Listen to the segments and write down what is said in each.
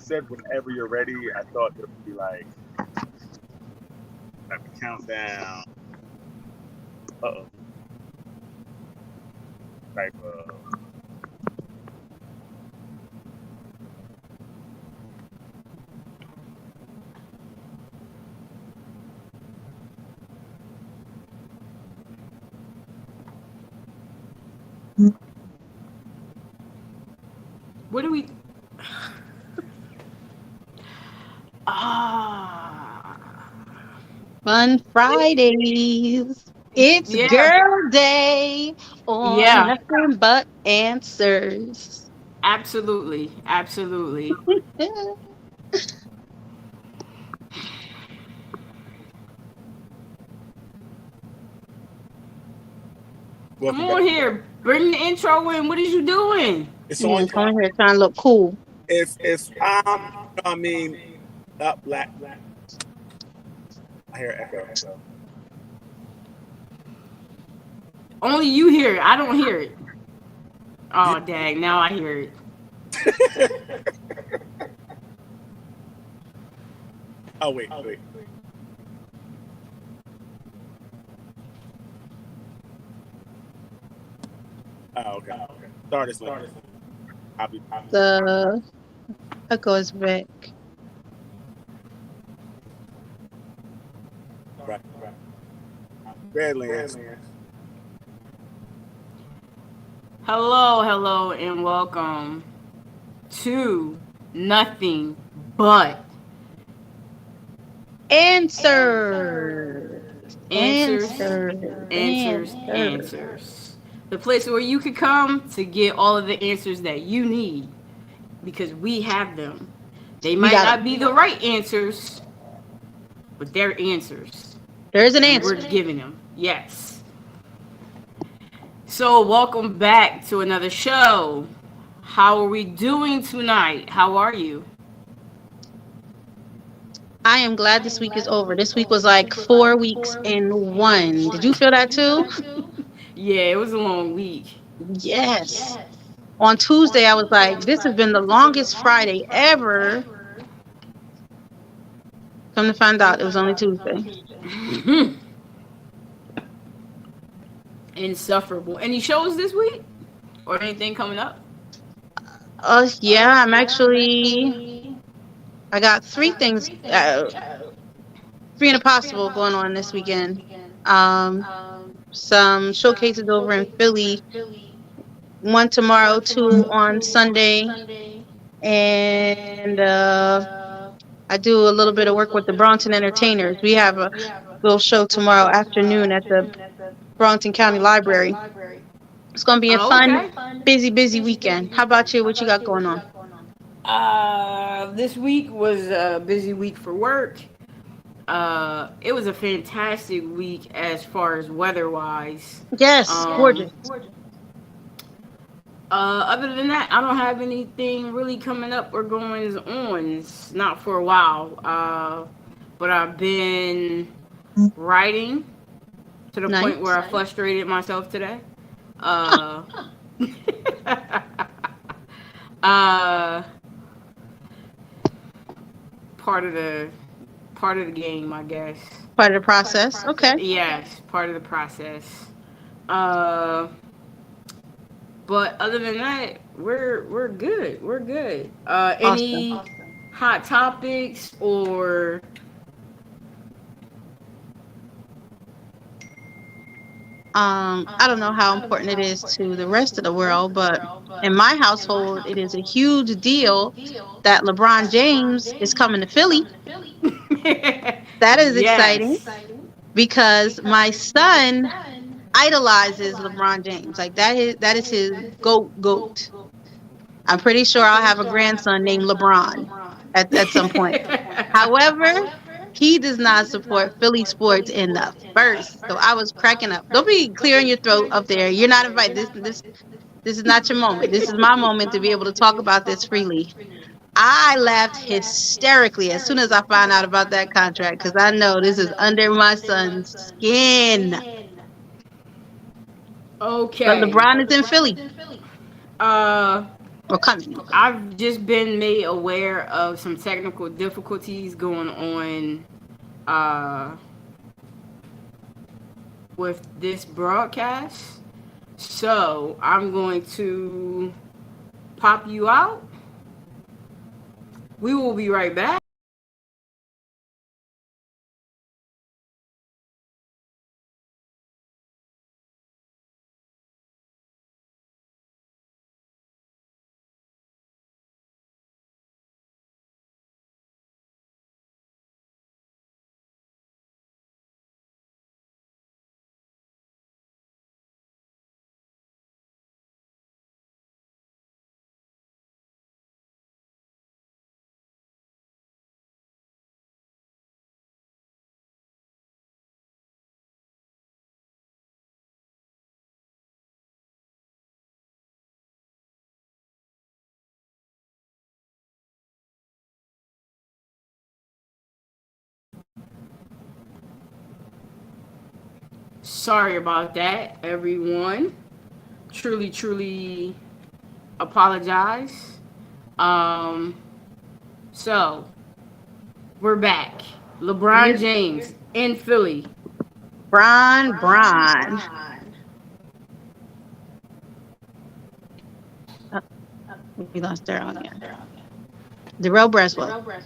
said whenever you're ready, I thought there would be like a countdown uh type of. What do we? Ah, Fun Fridays. It's yeah, girl day on yeah, nothing but answers. absolutely, absolutely. Come Welcome on back. here, bring the intro in. What is you doing? It's on. Coming here trying to look cool. If I mean, up black. I hear echo. Only you hear it. I don't hear it. Oh, dang. Now I hear it. Oh wait. Oh okay. Start this later. I'll be. The echo is back. Right. Redlands. Hello, hello, and welcome to Nothing But Answer. Answers, Answers, Answer. Answers. The place where you could come to get all of the answers that you need because we have them. They We might got not it. be the right answers, but they're answers. There's an And we're answer. giving them. Yes. So, welcome back to another show. How are we doing tonight? How are you? I am glad this week is over. This week was like 4 weeks in one. Did you feel that too? Yeah, it was a long week. Yes. On Tuesday, I was like, this has been the longest Friday ever. Come to find out, it was only Tuesday. Insufferable. Any shows this week? Or anything coming up? Yeah, I got three and a possible going on this weekend. Um, some showcases over in Philly, one tomorrow, two on Sunday, and I do a little bit of work with the Bronson Entertainers. We have a little show tomorrow afternoon at the Bronson County Library. It's going to be a Oh, fun, okay. busy weekend. How about you? What you got going on? This week was a busy week for work. It was a fantastic week as far as weather wise. Yes, gorgeous. Other than that, I don't have anything really coming up or going on. Not for a while. But I've been writing to the point where Nice. I frustrated myself today. Uh, uh, part of the part of the game, I guess. Part of the process. Okay. Yes, part of the process. Uh, but other than that, we're good. We're good. Awesome. Any hot topics or I don't know how important it is to the rest of the world, but in my household, it is a huge deal that LeBron James is coming to Philly. That is exciting yes. because my son idolizes LeBron James. Like that is his goat. I'm pretty sure I'll have a grandson named LeBron at some point. However, he does not support Philly sports in the first. So I was cracking up. Don't be clearing your throat up there. You're not invited. This is not your moment. This is my moment to be able to talk about this freely. I laughed hysterically as soon as I found out about that contract because I know this is under my son's skin. But Okay. LeBron is in Philly. Uh, or coming. I've just been made aware of some technical difficulties going on with this broadcast. So I'm going to pop you out. We will be right back. Sorry about that, everyone. Truly, truly apologize. Um, so we're back. LeBron James in Philly. Bron. Oh, we lost her on here. Darrell Braswell.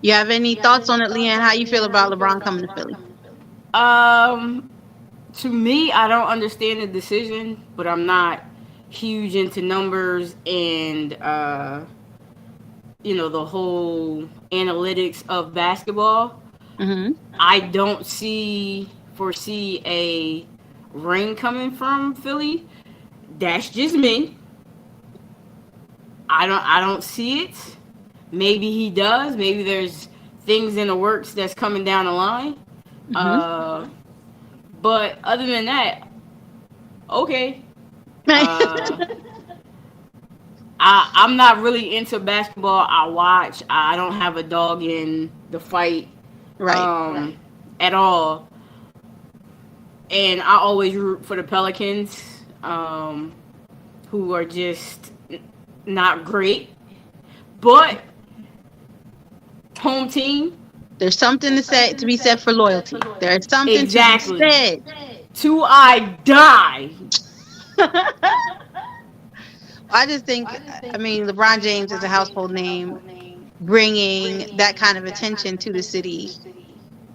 You have any thoughts on it, Leanne? How you feel about LeBron coming to Philly? Um, to me, I don't understand the decision, but I'm not huge into numbers and the whole analytics of basketball. Mm-hmm. I don't foresee a ring coming from Philly. That's just me. I don't see it. Maybe he does. Maybe there's things in the works that's coming down the line. Mm-hmm. But other than that, okay. I'm not really into basketball. I watch. I don't have a dog in the fight, right. at all. And I always root for the Pelicans, who are just not great. But home team. There's something to be said for loyalty. There's something exactly. to be said. Till I die. I just think, LeBron James is a household name, bringing that kind of attention to the city.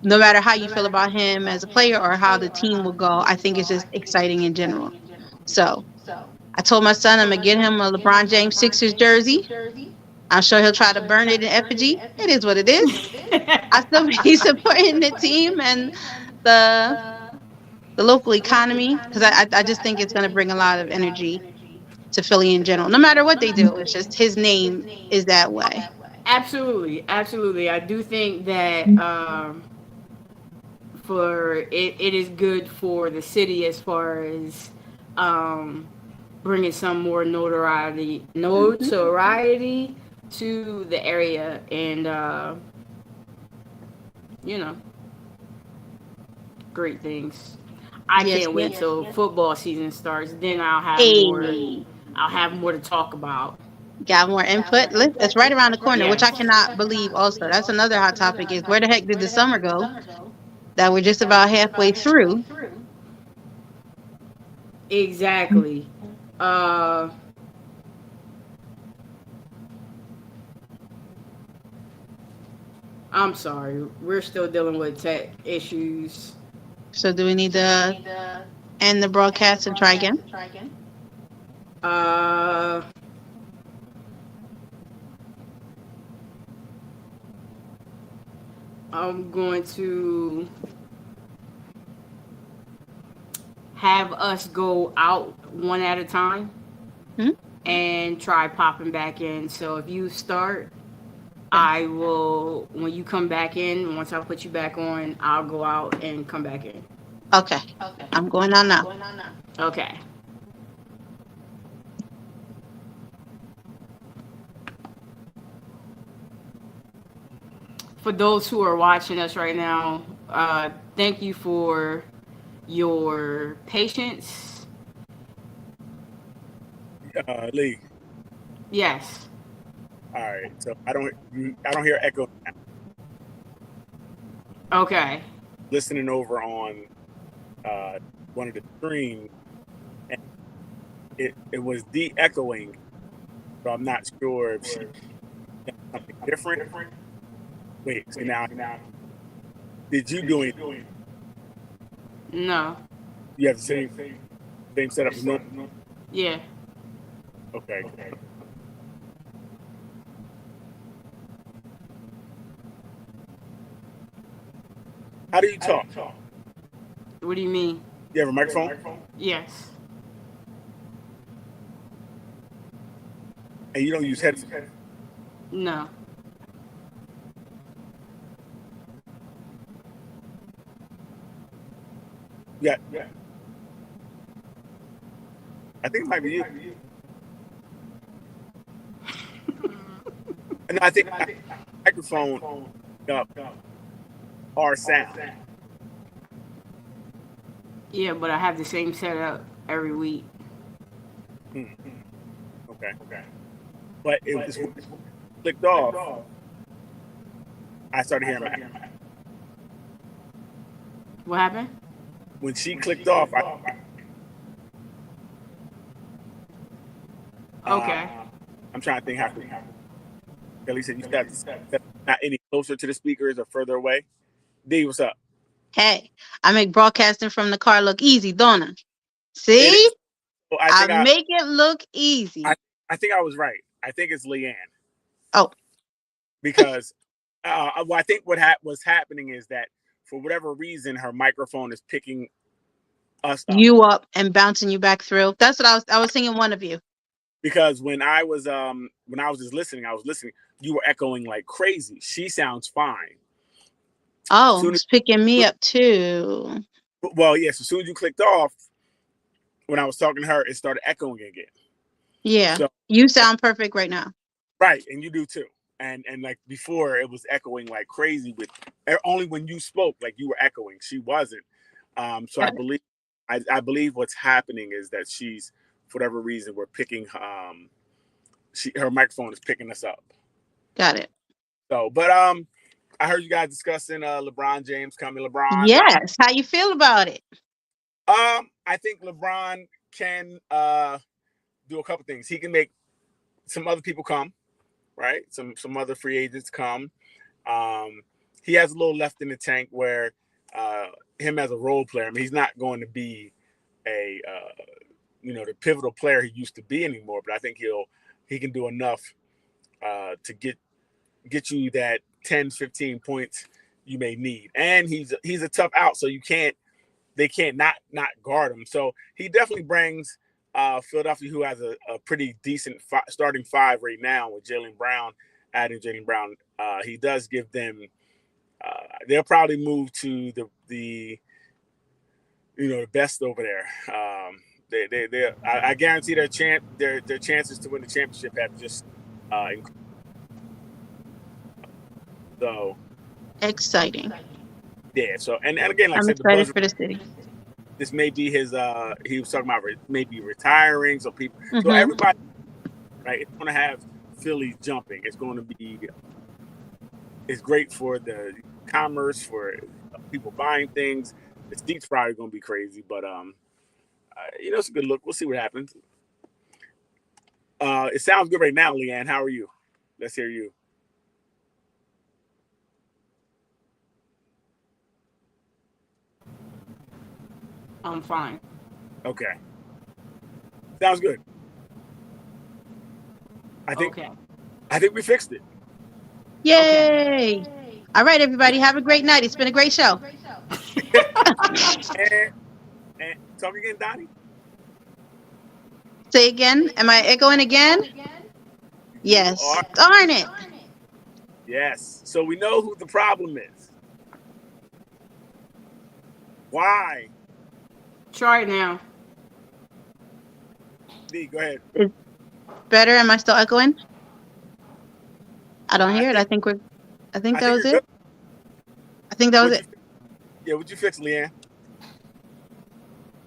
No matter how you feel about him as a player or how the team will go, I think it's just exciting in general. So I told my son I'm going to get him a LeBron James Sixers jersey. I'm sure he'll try to burn it in effigy. It is what it is. I still be supporting the team and the local economy, because I just think it's going to bring a lot of energy to Philly in general. No matter what they do, it's just his name is that way. Absolutely. I do think that it is good for the city as far as bringing some more notoriety to the area, and great things. I can't wait till football season starts. Then I'll have more to talk about. Got more input? That's right around the corner, which I cannot believe also. That's another hot topic, is where the heck did the summer go? That we're just about halfway through. Exactly. I'm sorry. We're still dealing with tech issues. So do we need to end the broadcast and try again? I'm going to have us go out one at a time and try popping back in. So if you start, I will, when you come back in, once I put you back on, I'll go out and come back in. Okay. I'm going on now. Okay. For those who are watching us right now, thank you for your patience. Lee. Yes. All right. So I don't hear echo. Okay. Listening over on one of the streams, and it was de-echoing. So I'm not sure if she did something different. Wait. So now, did you do it? No. You have the same setup as normal. Yeah. Okay. How do you talk? What do you mean? You have a microphone, Yes. and you don't use headphones. No. Yeah. I think it might be you. And I think microphone up our sound. Yeah, but I have the same setup every week. Okay. But it was clicked off. I started hearing my. What happened? When she clicked off, Okay. I'm trying to think how. Kelly said you got not any closer to the speakers or further away. D, what's up? Hey, I make broadcasting from the car look easy, don't I? It See? is. Well, I make it look easy. I think I was right. I think it's Leanne. Oh. Because well, I think what's happening is that for whatever reason, her microphone is picking us up. You up and bouncing you back through. That's what I was singing one of you. Because when I was just listening, you were echoing like crazy. She sounds fine. Oh, it's picking me up too. Well, yes, as soon as you clicked off, when I was talking to her, it started echoing again. Yeah. So, you sound perfect right now. Right, and you do too. And like before, it was echoing like crazy with only when you spoke, like you were echoing. She wasn't. So I believe what's happening is that she's, for whatever reason, we're picking her microphone is picking us up. Got it. So, but I heard you guys discussing LeBron James coming. LeBron. Yes. How you feel about it? I think LeBron can do a couple things. He can make some other people come, right? Some other free agents come. He has a little left in the tank where him as a role player, I mean, he's not going to be a the pivotal player he used to be anymore, but I think he can do enough to get you that 10, 15 points you may need. And he's a tough out, so they can't not guard him. So he definitely brings Philadelphia, who has a pretty decent starting five right now with Jaylen Brown. Adding Jaylen Brown, he does give them. They'll probably move to the best over there. I guarantee their chances to win the championship have just so exciting. Yeah. So and again, like I'm I said, excited for the city. This may be his. He was talking about maybe retiring. So people, so everybody, right? It's going to have Philly jumping. It's going to be. It's great for the commerce, for people buying things. The seats probably going to be crazy, but it's a good look. We'll see what happens. It sounds good right now, Leanne. How are you? Let's hear you. I'm fine. Okay. Sounds good. I think we fixed it. Yay! Okay. All right, everybody. Have a great night. It's been a great show. and talk again, Donnie. Say again. Am I echoing again? Yes. Darn it. Yes. So we know who the problem is. Why? Try it now. D, go ahead. It's better. Am I still echoing? I don't hear it. I think that was it. I think that was it. Yeah, what'd you fix, Leanne?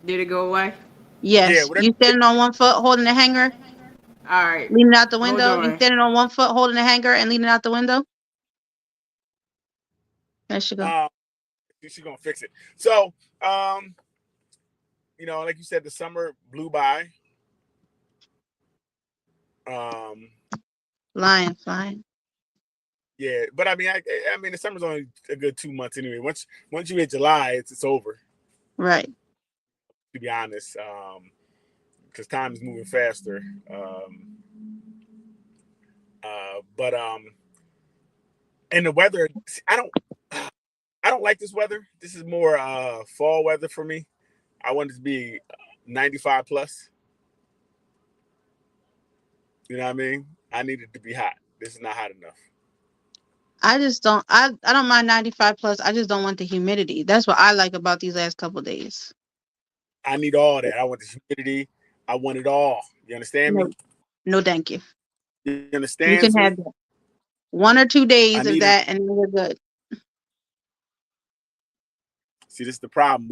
Did it go away? Yeah, Yes. whatever. You standing on one foot holding the hanger, All right. leaning out the Hold window. You on. standing on one foot holding the hanger and leaning out the window. There she go. She's gonna fix it. So, like you said, the summer blew by. Flying. Yeah, but I mean, the summer's only a good 2 months anyway. Once you hit July, it's over. Right. To be honest, because time is moving faster. But and the weather, I don't like this weather. This is more fall weather for me. I want it to be 95 plus. You know what I mean? I need it to be hot. This is not hot enough. I just don't. I don't mind 95 plus. I just don't want the humidity. That's what I like about these last couple days. I need all that. I want the humidity. I want it all. You understand me? No, thank you. You You understand can me? have that. 1 or 2 I days of need it. that, and we're good. See, this is the problem.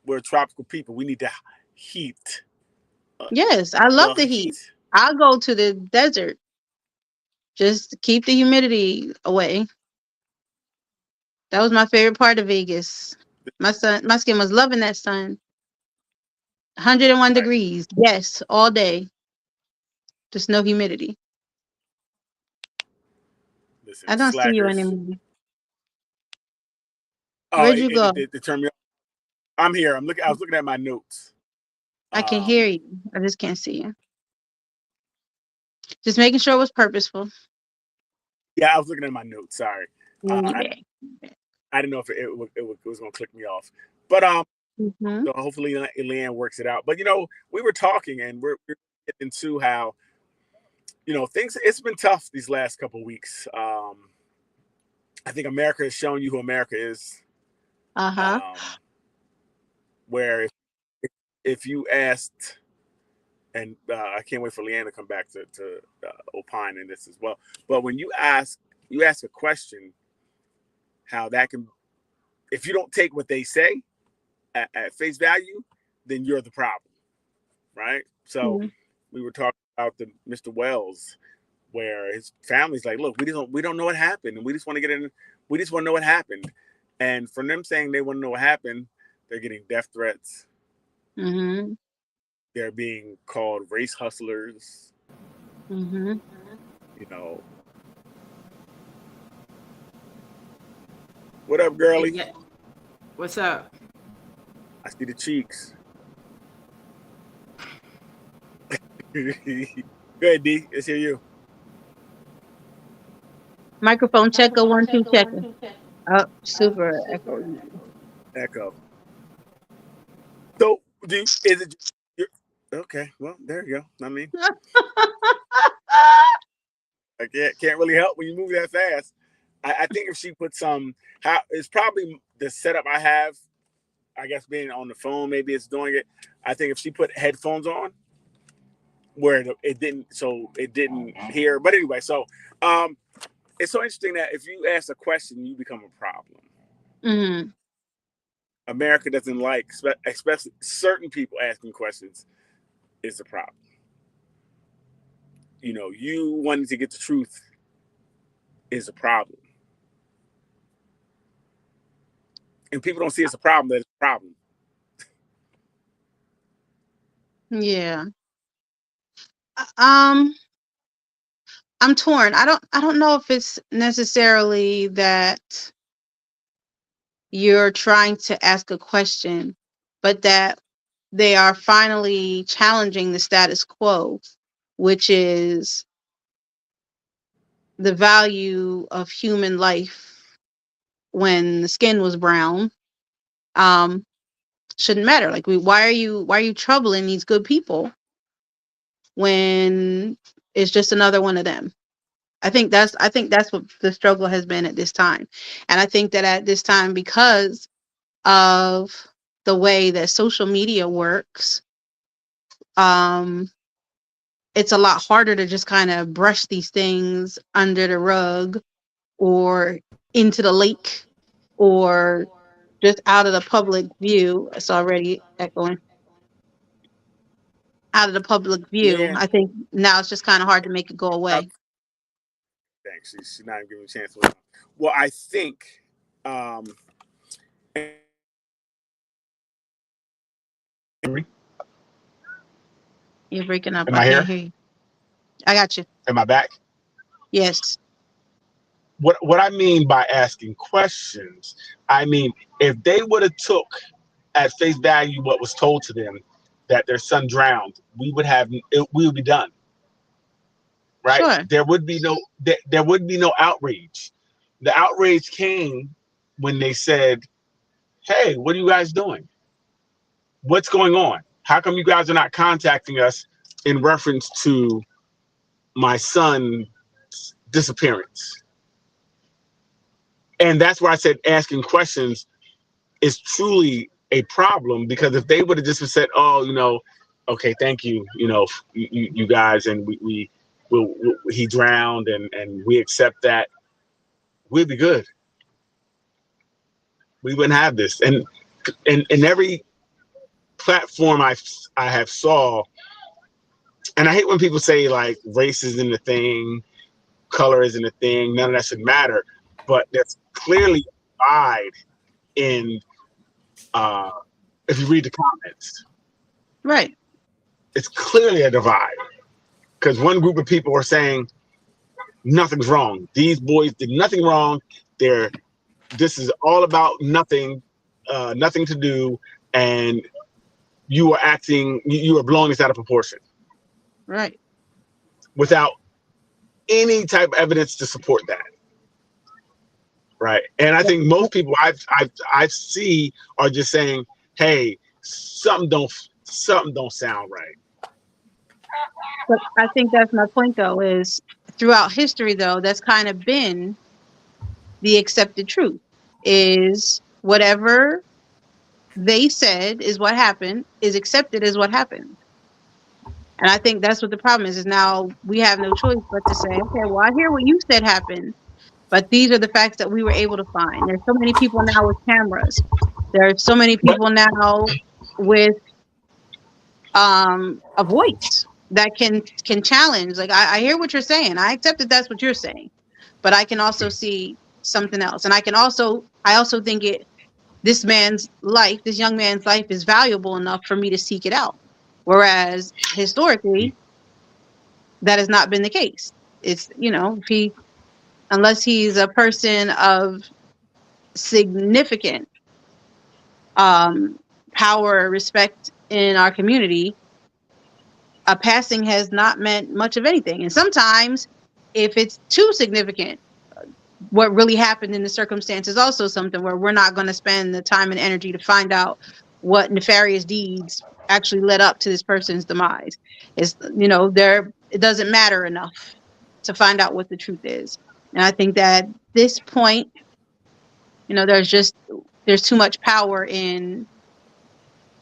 We're tropical people. We need the heat. Yes, I love the heat. I'll go to the desert. Just to keep the humidity away. That was my favorite part of Vegas. My skin was loving that sun. 101 Right. degrees. Yes, all day. Just no humidity. Listen, I don't see you slackers. anymore. Oh, Where'd you go? it turned me off. I'm here. I was looking at my notes. I can hear you. I just can't see you. Just making sure it was purposeful. Yeah, I was looking at my notes. Sorry. Yeah. I didn't know if it was going to click me off. But Mm-hmm. so hopefully Leanne works it out. But we were talking and we're getting into how things. It's been tough these last couple of weeks. I think America has shown you who America is. Where if you asked, and I can't wait for Leanne to come back to opine in this as well. But when you ask a question, how that can, if you don't take what they say at face value, then you're the problem, right? So we were talking about the Mr. Wells, where his family's like, look, we don't know what happened, and we just want to get in. We just want to know what happened, and from them saying they want to know what happened, they're getting death threats. Mm-hmm. They're being called race hustlers. Mm-hmm. What up, girlie? Yeah. What's up? I see the cheeks. Go ahead, D. Let's hear you. Microphone checker 1 2 checker. Oh, super Echo. So, is it? Okay. Well, there you go. I mean, I can't really help when you move that fast. I think if she put it's probably the setup I have. I guess being on the phone, maybe it's doing it. I think if she put headphones on, where it didn't hear. But anyway, so it's so interesting that if you ask a question, you become a problem. Mm-hmm. America doesn't like, especially certain people asking questions, is a problem. You wanting to get the truth is a problem. And people don't see it's a problem, that it's a problem. Yeah. I'm torn. I don't know if it's necessarily that you're trying to ask a question, but that they are finally challenging the status quo, which is the value of human life when the skin was brown. Shouldn't matter. Like, why are you troubling these good people when it's just another one of them? I think that's what the struggle has been at this time. And I think that at this time, because of the way that social media works, it's a lot harder to just kind of brush these things under the rug or into the lake or just out of the public view. It's already echoing. out of the public view. Yeah. I think now it's just kind of hard to make it go away. Thanks. She's not even giving a chance to. Well, I think. You're breaking up. Am I here? Can't hear you. I got you. Am I back? Yes. What I mean by asking questions, I mean if they would have took at face value what was told to them that their son drowned, we would be done. Right? Sure. There would be no outrage. The outrage came when they said, "Hey, what are you guys doing? What's going on? How come you guys are not contacting us in reference to my son's disappearance?" And that's why I said asking questions is truly a problem, because if they would have just said, "Oh, okay, thank you, you guys, and he drowned and we accept that," we'd be good. We wouldn't have this. And in every platform I have saw, and I hate when people say like race isn't a thing, color isn't a thing, none of that should matter, but there's clearly a divide in if you read the comments. Right. It's clearly a divide, because one group of people are saying nothing's wrong. These boys did nothing wrong. This is all about nothing to do, and you are blowing this out of proportion. Right. Without any type of evidence to support that. Right. And I think most people I see are just saying, "Hey, something don't sound right." But I think that's my point, though, is throughout history, though, that's kind of been the accepted truth, is whatever they said is what happened, is accepted as what happened. And I think that's what the problem is now we have no choice but to say, okay, well, I hear what you said happened, but these are the facts that we were able to find. There's so many people now with cameras. There are so many people now with a voice that can challenge. Like, I hear what you're saying. I accept that that's what you're saying, but I can also see something else. And I also think this young man's life is valuable enough for me to seek it out. Whereas historically, that has not been the case. It's, unless he's a person of significant power, respect in our community, a passing has not meant much of anything. And sometimes, if it's too significant, what really happened in the circumstance is also something where we're not going to spend the time and energy to find out what nefarious deeds actually led up to this person's demise. It doesn't matter enough to find out what the truth is. And I think that at this point, there's too much power in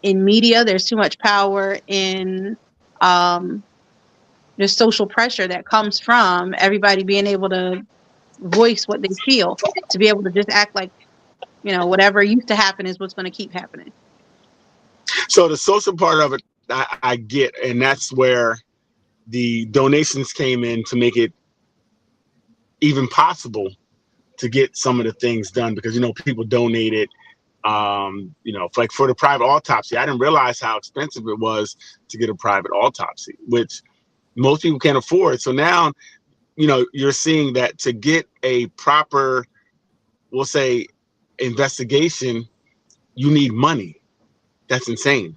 media. There's too much power in there's social pressure that comes from everybody being able to voice what they feel, to be able to just act like, whatever used to happen is what's going to keep happening. So the social part of it, I get, and that's where the donations came in to make it even possible to get some of the things done, because people donated for the private autopsy. I didn't realize how expensive it was to get a private autopsy, which most people can't afford. So now you're seeing that to get a proper, we'll say, investigation, you need money. That's insane.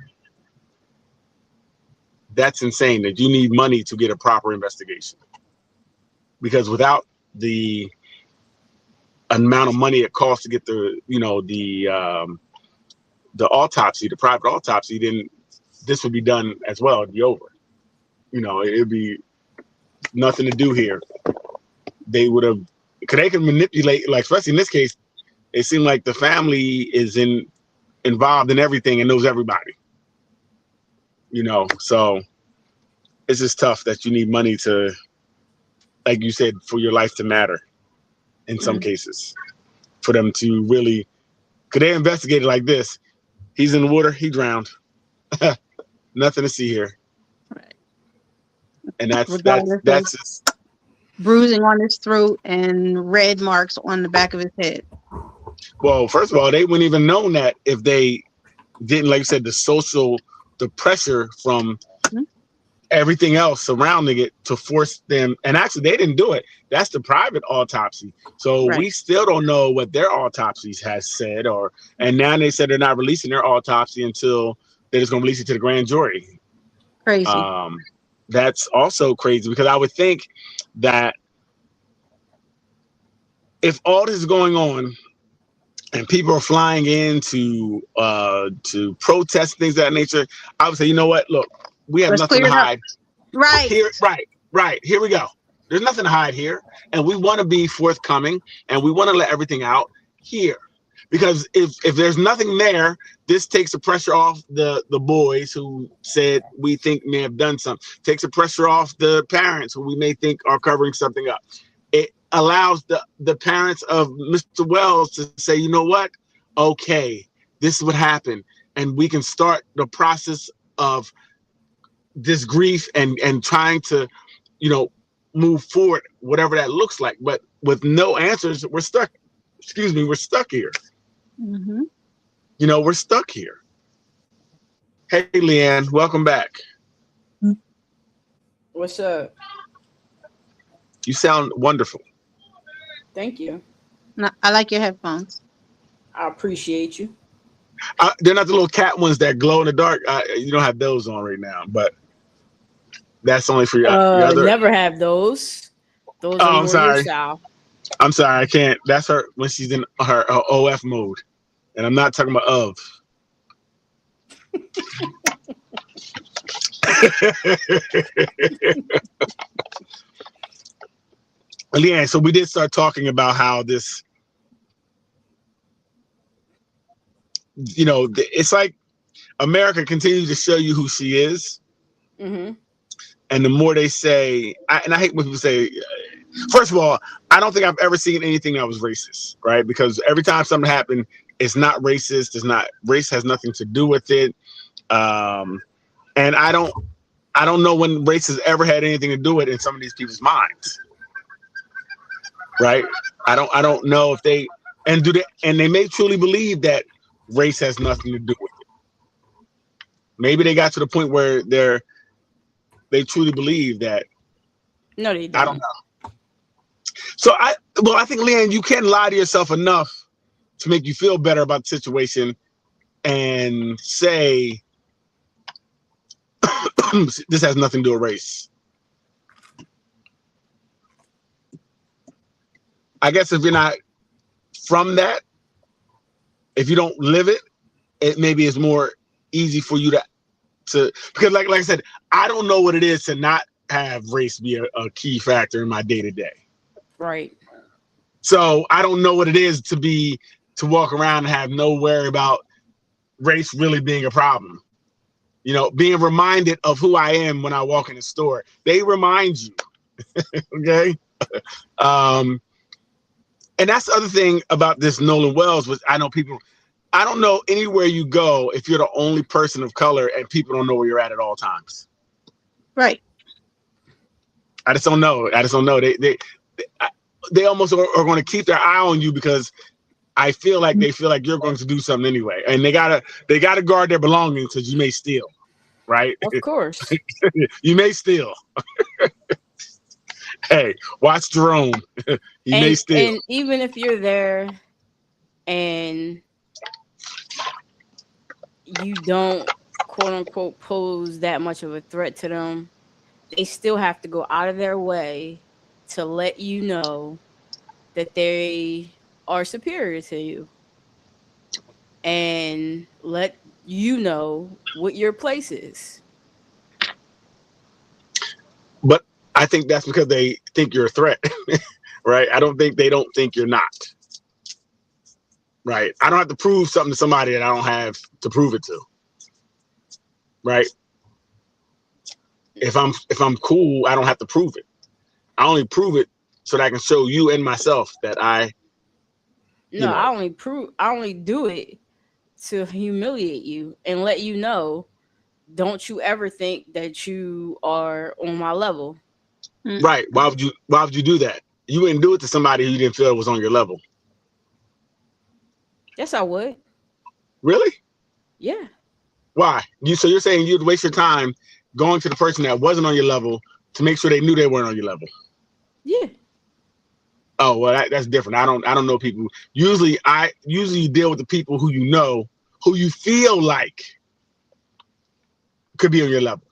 That's insane that you need money to get a proper investigation, because without the amount of money it costs to get the autopsy, the private autopsy, then this would be done as well. It'd be over. It'd be nothing to do here. They would have, because they can manipulate, like, especially in this case, it seemed like the family is involved in everything and knows everybody. So it's just tough that you need money to, like you said, for your life to matter in some cases, for them to really, because they investigated like this. He's in the water, he drowned. Nothing to see here. And that's regardless of just, bruising on his throat and red marks on the back of his head. well, first of all, they wouldn't even known that if they didn't, like you said, the pressure from everything else surrounding it to force them. And actually, they didn't do it. That's the private autopsy. So we still don't know what their autopsies has said. And now they said they're not releasing their autopsy until they're just going to release it to the grand jury. Crazy. That's also crazy, because I would think that if all this is going on and people are flying in to protest things of that nature, I would say, you know what? Look, we have nothing to hide. Right. Here, right. Here we go. There's nothing to hide here. And we want to be forthcoming, and we want to let everything out here. Because if there's nothing there, this takes the pressure off the boys who said we think may have done something. Takes the pressure off the parents who we may think are covering something up. It allows the parents of Mr. Wells to say, you know what? Okay, this is what happened. And we can start the process of this grief and trying to, move forward, whatever that looks like. But with no answers, we're stuck. We're stuck here. Mm-hmm. We're stuck here. Hey, Leanne, welcome back. What's up? You sound wonderful. Thank you. No, I like your headphones. I appreciate you. They're not the little cat ones that glow in the dark. You don't have those on right now, but that's only for your other. Never have those. Those are I'm more sorry. your style. I'm sorry, I can't. That's her when she's in her OF mode, and I'm not talking about of. Leanne, so we did start talking about how this, it's like America continues to show you who she is. Mm-hmm. And the more they say, and I hate when people say, first of all, I don't think I've ever seen anything that was racist, right? Because every time something happened, it's not racist. Race has nothing to do with it. And I don't know when race has ever had anything to do with it in some of these people's minds. Right? I don't know if they and they may truly believe that race has nothing to do with it. Maybe they got to the point where they truly believe that. No, they don't. I don't know. So I think, Leanne, you can lie to yourself enough to make you feel better about the situation and say this has nothing to do with race. I guess if you're not from that, if you don't live it, it maybe is more easy for you to because like I said, I don't know what it is to not have race be a key factor in my day-to-day. Right. So I don't know what it is to walk around and have no worry about race really being a problem. Being reminded of who I am when I walk in the store. They remind you. Okay. And that's the other thing about this Nolan Wells, which I don't know anywhere you go if you're the only person of color and people don't know where you're at all times. Right. I just don't know. They almost are going to keep their eye on you because they feel like you're going to do something anyway. And they gotta guard their belongings because you may steal. Right? Of course. You may steal. Hey, watch Jerome. He may steal. And even if you're there and you don't, quote unquote, pose that much of a threat to them, they still have to go out of their way to let you know that they are superior to you and let you know what your place is. But I think that's because they think you're a threat, right? I don't think they don't think you're not, right? I don't have to prove something to somebody that I don't have to prove it to, right? If I'm cool, I don't have to prove it. I only prove it so that I can show you and myself that I only do it to humiliate you and let you know don't you ever think that you are on my level. Right. Why would you do that? You wouldn't do it to somebody who you didn't feel was on your level. Yes, I would. Really? Yeah. Why? So you're saying you'd waste your time going to the person that wasn't on your level to make sure they knew they weren't on your level? Yeah. Oh, well, that's different. I don't know people. Usually deal with the people who you know, who you feel like could be on your level.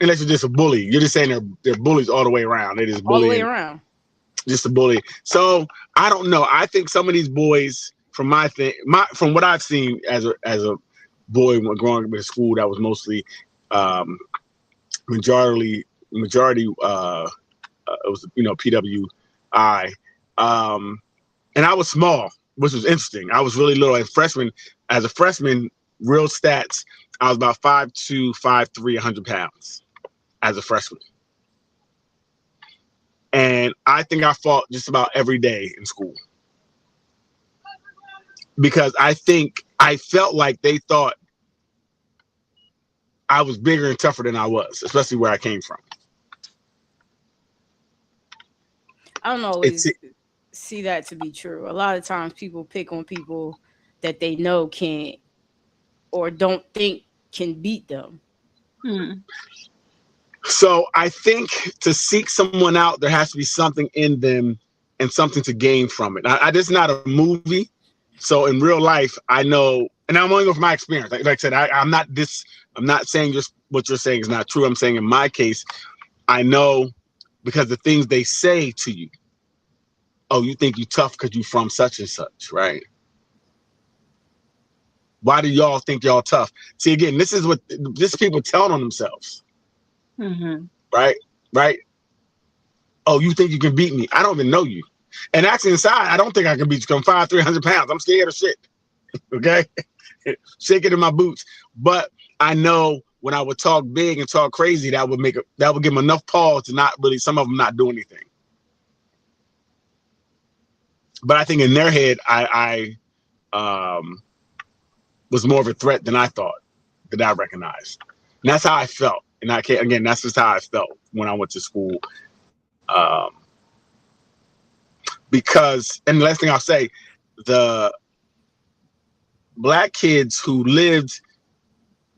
Unless you're just a bully. You're just saying they're bullies all the way around. They just bully. All the way around. Just a bully. So I don't know. I think some of these boys, from what I've seen as a boy growing up in school, that was mostly majority it was PWI, and I was small, which was interesting. I was really little. As a freshman, real stats, I was about 5'2", 5'3", 100 pounds as a freshman. And I think I fought just about every day in school because I think I felt like they thought I was bigger and tougher than I was, especially where I came from. I don't always see that to be true. A lot of times people pick on people that they know can't or don't think can beat them. So I think to seek someone out, there has to be something in them and something to gain from it. This is not a movie. So in real life, I know, and I'm only going from my experience. Like I said, I'm not saying just what you're saying is not true. I'm saying in my case, I know because the things they say to you. Oh, you think you tough because you from such and such, right? Why do y'all think y'all tough? See, again, this is people telling on themselves. Right? Oh, you think you can beat me? I don't even know you. And actually inside, I don't think I can beat you. I'm 5'3", 100 pounds. I'm scared of shit. Okay? Shaking in my boots. But I know when I would talk big and talk crazy, that would give them enough pause to not really, some of them not do anything. But I think in their head, I was more of a threat than I thought, that I recognized. And that's how I felt. And that's just how I felt when I went to school. Because, and the last thing I'll say, the Black kids who lived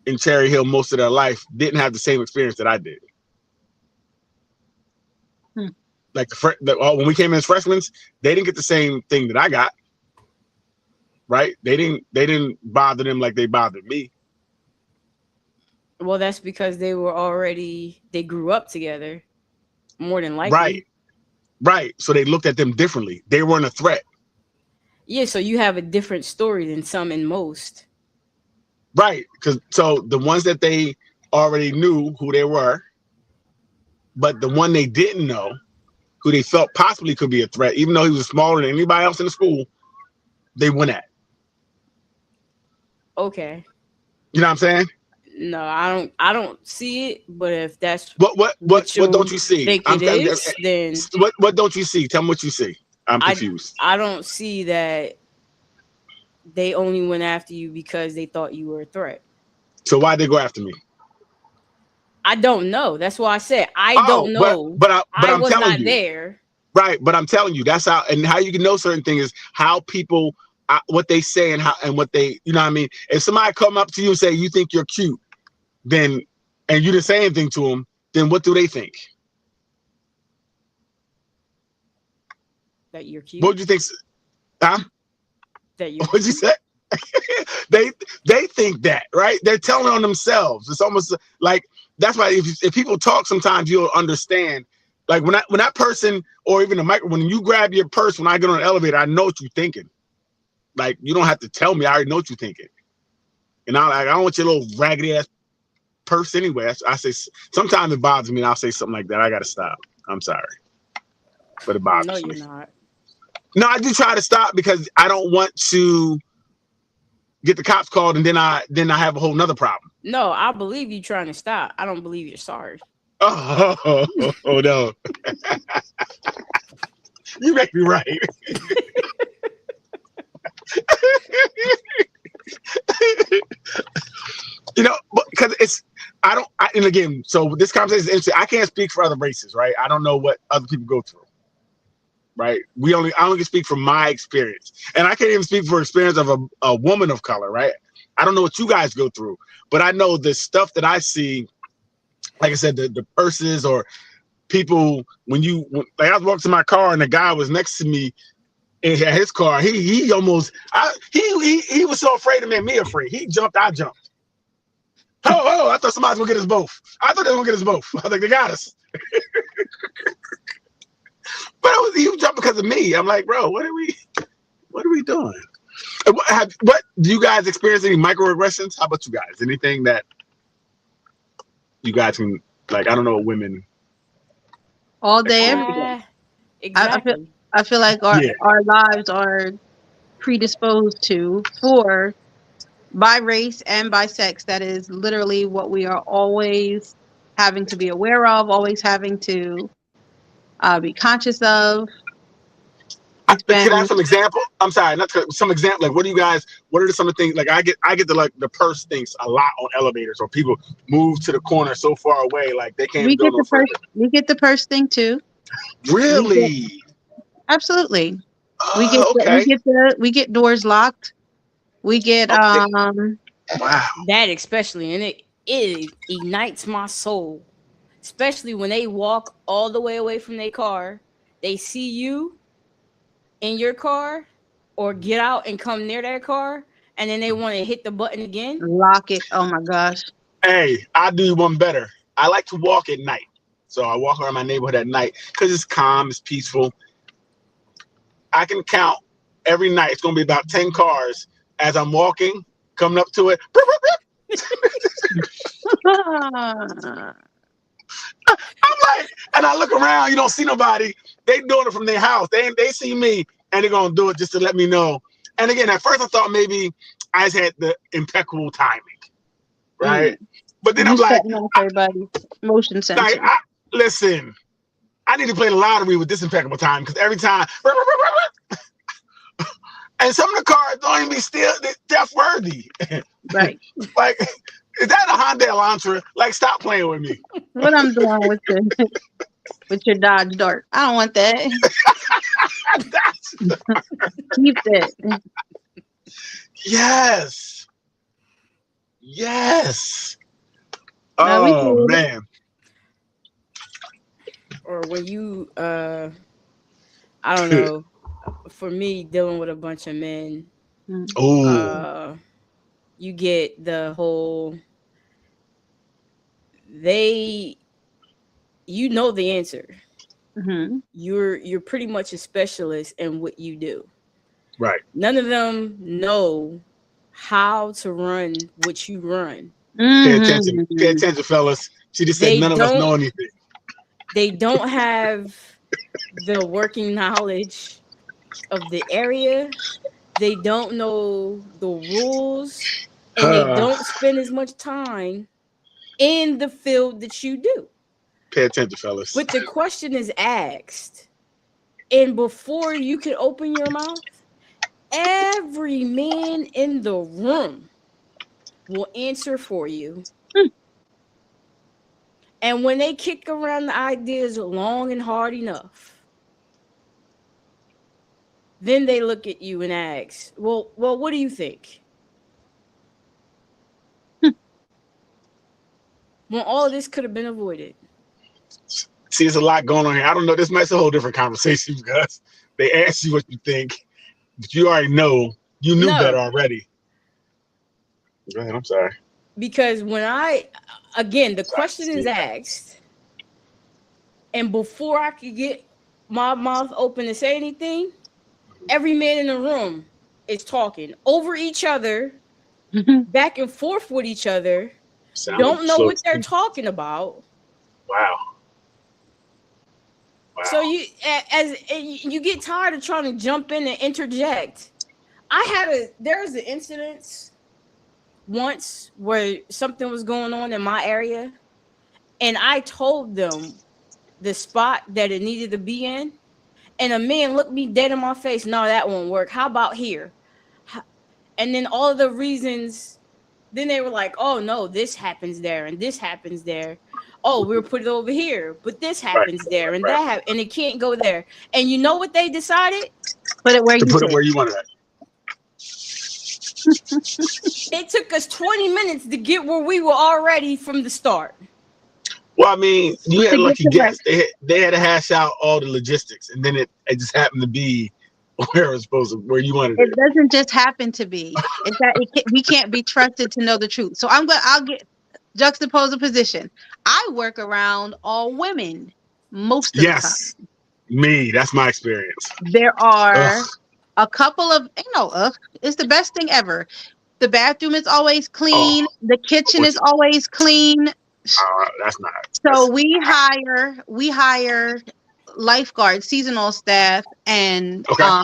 in Cherry Hill most of their life didn't have the same experience that I did. Like when we came in as freshmen, they didn't get the same thing that I got. Right? They didn't bother them like they bothered me. Well, that's because they grew up together, more than likely. Right. So they looked at them differently. They weren't a threat. Yeah, so you have a different story than some and most. Right. So the ones that they already knew who they were, but the one they didn't know, who they felt possibly could be a threat, even though he was smaller than anybody else in the school, they went at. Okay. You know what I'm saying? No, I don't see it. But if that's what don't you see? Think it is, then what don't you see? Tell me what you see. I'm confused. I don't see that they only went after you because they thought you were a threat. So why'd they go after me? I don't know. That's why I said I don't know. But I I'm was telling not you. there. Right, but I'm telling you, that's how, and how you can know certain things is how people, what they say and what they, you know what I mean? If somebody come up to you and say, you think you're cute, then, and you didn't say anything to them, then what do they think? That you're cute? What would you think? Huh? That you're What'd you say? They think that, right? They're telling on themselves. It's almost like, that's why if people talk, sometimes you'll understand. Like when that person, or even when you grab your purse, when I get on an elevator, I know what you're thinking. Like, you don't have to tell me. I already know what you're thinking. And I don't want your little raggedy ass purse anyway. I say, sometimes it bothers me and I'll say something like that. I got to stop. I'm sorry. But it bothers me. No, you're not. No, I do try to stop because I don't want to get the cops called and then I have a whole nother problem. No, I believe you trying to stop. I don't believe you're sorry. Oh no. You make me right. because and again, so this conversation is interesting. I can't speak for other races, right? I don't know what other people go through, right? I only can speak from my experience, and I can't even speak for experience of a woman of color, right? I don't know what you guys go through, but I know the stuff that I see, like I said, the purses or people, like I was walking to my car and the guy was next to me in his car, he almost, he was so afraid to make me afraid. He jumped, I jumped. Oh, I thought somebody was gonna get us both. I thought they were gonna get us both. I was like, they got us. But he jumped because of me. I'm like, bro, what are we doing? What do you guys experience any microaggressions? How about you guys? Anything that you guys can, like, I don't know, women all day, every day. Exactly. I feel like our lives are predisposed to by race and by sex. That is literally what we are always having to be aware of, always having to be conscious of. Can I have some example? I'm sorry, some example. Like, what are some of the things? Like, I get the purse things a lot on elevators, or people move to the corner so far away, like they can't go no further. We get the purse thing too. Really? Absolutely. We get doors locked. We get wow. That especially, and it ignites my soul. Especially when they walk all the way away from their car, they see you in your car, or get out and come near their car, and then they want to hit the button again. Lock it. Oh my gosh. Hey, I do one better. I like to walk at night. So I walk around my neighborhood at night because it's calm, it's peaceful. I can count every night. It's going to be about 10 cars as I'm walking, coming up to it. I'm like, and I look around, you don't see nobody. They doing it from their house. They see me, and they're going to do it just to let me know. And again, at first I thought maybe I just had the impeccable timing, right? But then I'm like, everybody, motion sensor. Like, listen, I need to play the lottery with this impeccable time, because every time, and some of the cars don't even be still death worthy. Right. Like, is that a Hyundai Elantra? Like, stop playing with me. What I'm doing with your Dodge Dart? I don't want that. Keep that. Yes. Oh man. Or when you, I don't know. For me, dealing with a bunch of men, you get the whole, you know the answer. Mm-hmm. You're pretty much a specialist in what you do. Right. None of them know how to run what you run. Mm-hmm. Pay attention, fellas. She just said none of us know anything. They don't have the working knowledge of the area. They don't know the rules, and they don't spend as much time in the field that you do. Pay attention, fellas. But the question is asked, and before you can open your mouth, every man in the room will answer for you. And when they kick around the ideas long and hard enough, then they look at you and ask, well, what do you think? Well, all of this could have been avoided. See, there's a lot going on here. I don't know. This might be a whole different conversation, because they ask you what you think, but you already know. You knew better already. Go ahead. I'm sorry. Because when the question is asked, and before I could get my mouth open to say anything, every man in the room is talking over each other, back and forth with each other, don't know what they're talking about. Wow. So you get tired of trying to jump in and interject. There was an incident once where something was going on in my area, and I told them the spot that it needed to be in, and a man looked me dead in my face. No, that won't work. How about here? And then all of the reasons Then they were like, oh no, this happens there and this happens there. Oh, we'll put it over here, but this happens there and and it can't go there. And you know what they decided? Put it where To you put it said. where you want it. It took us 20 minutes to get where we were already from the start. Well, I mean, you had To a get lucky to guess. They had to hash out all the logistics, and then it just happened to be where it was supposed to, where you wanted It it. doesn't just happen to be. It's that we can't be trusted to know the truth. So I'll get juxtapose a position. I work around all women most of the time. Yes, me. That's my experience. There are Ugh. a couple of, it's the best thing ever. The bathroom is always clean. The kitchen is always clean. That's not. So we hire lifeguards, seasonal staff, and Okay.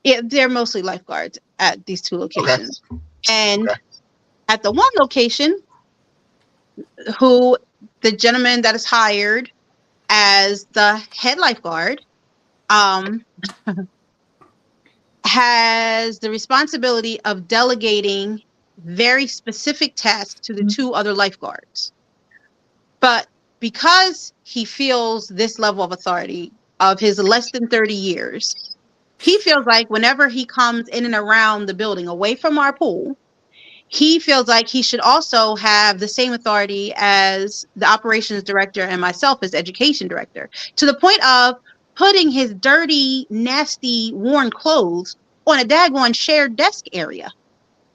yeah, they're mostly lifeguards at these two locations. Okay. And Okay. at the one location, who the gentleman that is hired as the head lifeguard has the responsibility of delegating very specific tasks to the two other lifeguards. But because he feels this level of authority of his less than 30 years, he feels like whenever he comes in and around the building away from our pool, he feels like he should also have the same authority as the operations director and myself as education director, to the point of putting his dirty, nasty, worn clothes on a daggone shared desk area.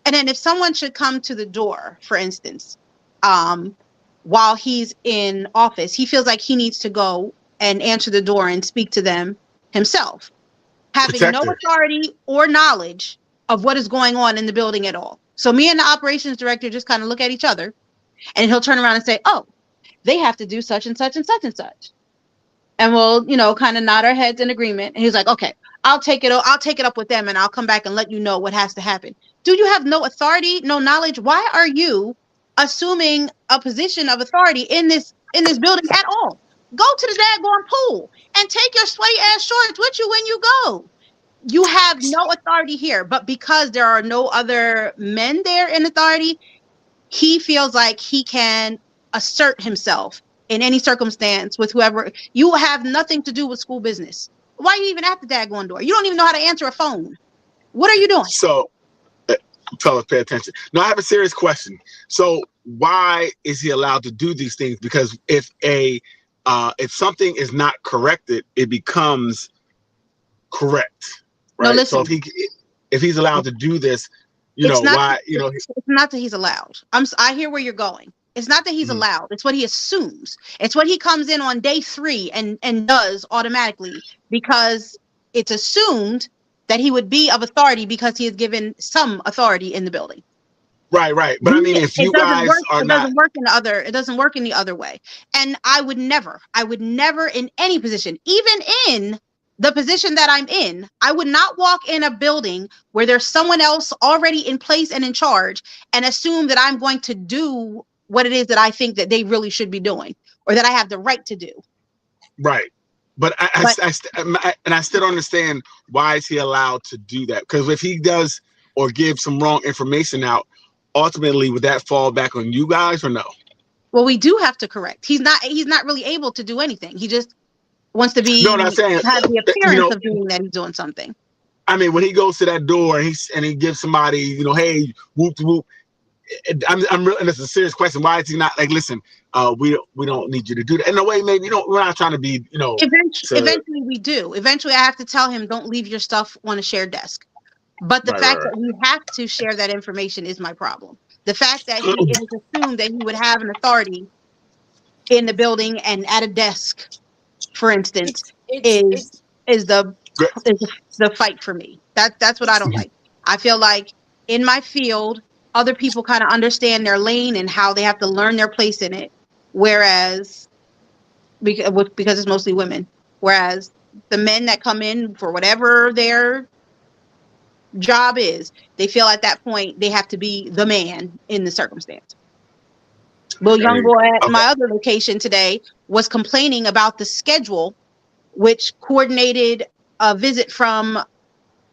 And then if someone should come to the door, for instance, while he's in office, he feels like he needs to go and answer the door and speak to them himself, having no authority or knowledge of what is going on in the building at all. So me and the operations director just kind of look at each other, and he'll turn around and say, oh, they have to do such and such and such and such. And we'll, kind of nod our heads in agreement. And he's like, okay, I'll take it up with them, and I'll come back and let you know what has to happen. Do you have no authority, no knowledge? Why are you assuming a position of authority in this building at all? Go to the daggone pool and take your sweaty ass shorts with you when you go. You have no authority here. But because there are no other men there in authority, he feels like he can assert himself in any circumstance with whoever. You have nothing to do with school business. Why are you even at the daggone door? You don't even know how to answer a phone. What are you doing? So, fellas, pay attention. Now, I have a serious question. So, why is he allowed to do these things? Because if something is not corrected, it becomes correct, right? No, listen. So if he's allowed to do this, why? It's not that he's allowed. I hear where you're going. It's not that he's allowed. It's what he assumes. It's what he comes in on day 3 and does automatically, because it's assumed that he would be of authority because he is given some authority in the building. Right. But I mean, if you guys are not, it doesn't work in the other way. And I would never in any position, even in the position that I'm in, I would not walk in a building where there's someone else already in place and in charge and assume that I'm going to do what it is that I think that they really should be doing, or that I have the right to do. Right. But I still don't understand, why is he allowed to do that? Because if he does or gives some wrong information out, ultimately, would that fall back on you guys or no? Well, we do have to correct. He's not really able to do anything. He just wants to be, have the appearance of doing that he's doing something. I mean, when he goes to that door and he gives somebody, hey, whoop whoop. I'm really, and it's a serious question. Why is he not like, listen, we don't need you to do that? In a way, maybe we're not trying to be, Eventually we do. Eventually I have to tell him, don't leave your stuff on a shared desk. But the fact that we have to share that information is my problem. The fact that it is assumed that he would have an authority in the building and at a desk, for instance, is the fight for me. That's what I don't like. I feel like in my field, other people kind of understand their lane and how they have to learn their place in it, whereas because it's mostly women, whereas the men that come in for whatever their job is, they feel at that point they have to be the man in the circumstance. Well, young boy at my other location today was complaining about the schedule, which coordinated a visit from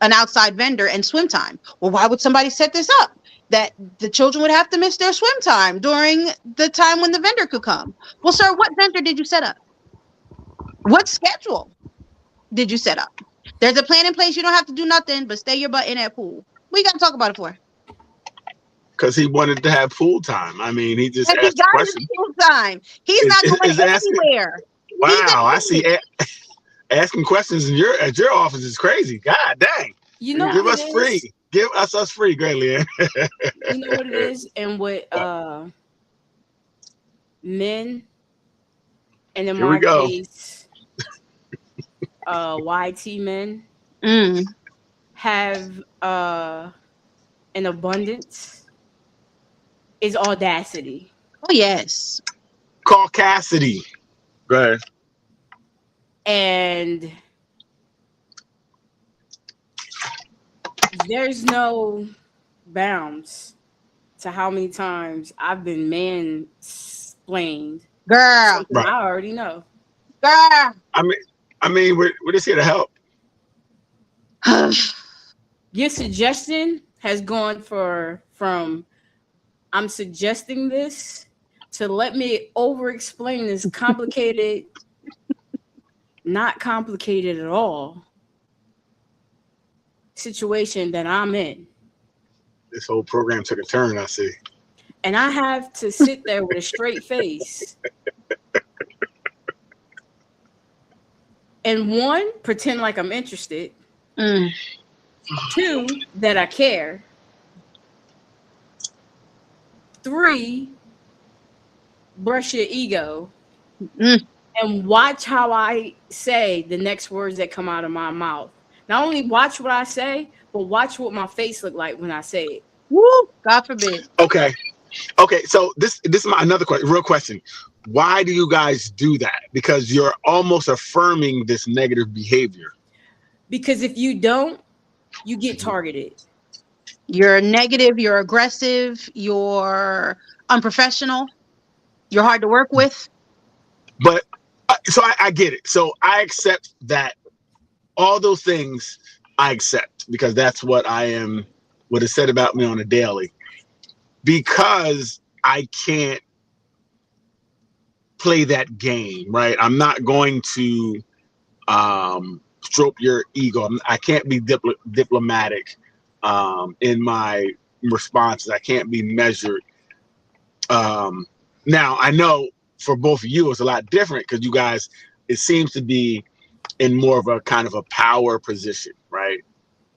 an outside vendor and swim time. Well, why would somebody set this up? That the children would have to miss their swim time during the time when the vendor could come. Well, sir, what vendor did you set up? What schedule did you set up? There's a plan in place. You don't have to do nothing but stay your butt in that pool. What you got to talk about it for? Because he wanted to have pool time. I mean, he just And he asked a got question. his pool time. He's not going anywhere. Wow, I see. Asking questions at your office is crazy. God dang. You know, give us free. Give us free. Great, Leanne. You know what it is, and what men, and in my case, YT men have an abundance is audacity. Oh yes. Caucasity. Go ahead. And there's no bounds to how many times I've been mansplained. Girl. Right. I already know. Girl. I mean, we're just here to help. Your suggestion has gone from I'm suggesting this to let me over-explain this complicated, not complicated at all, situation that I'm in. This whole program took a turn, I see. And I have to sit there with a straight face. And one, pretend like I'm interested. 2, that I care. 3, brush your ego. And watch how I say the next words that come out of my mouth. Not only watch what I say, but watch what my face look like when I say it. Woo! God forbid. Okay. So this is another question. Real question. Why do you guys do that? Because you're almost affirming this negative behavior. Because if you don't, you get targeted. You're negative. You're aggressive. You're unprofessional. You're hard to work with. But so I get it. So I accept that. All those things I accept because that's what is said about me on a daily. Because I can't play that game, right? I'm not going to stroke your ego. I can't be diplomatic in my responses. I can't be measured. Now, I know for both of you, it's a lot different because you guys, it seems to be in more of a kind of a power position, right?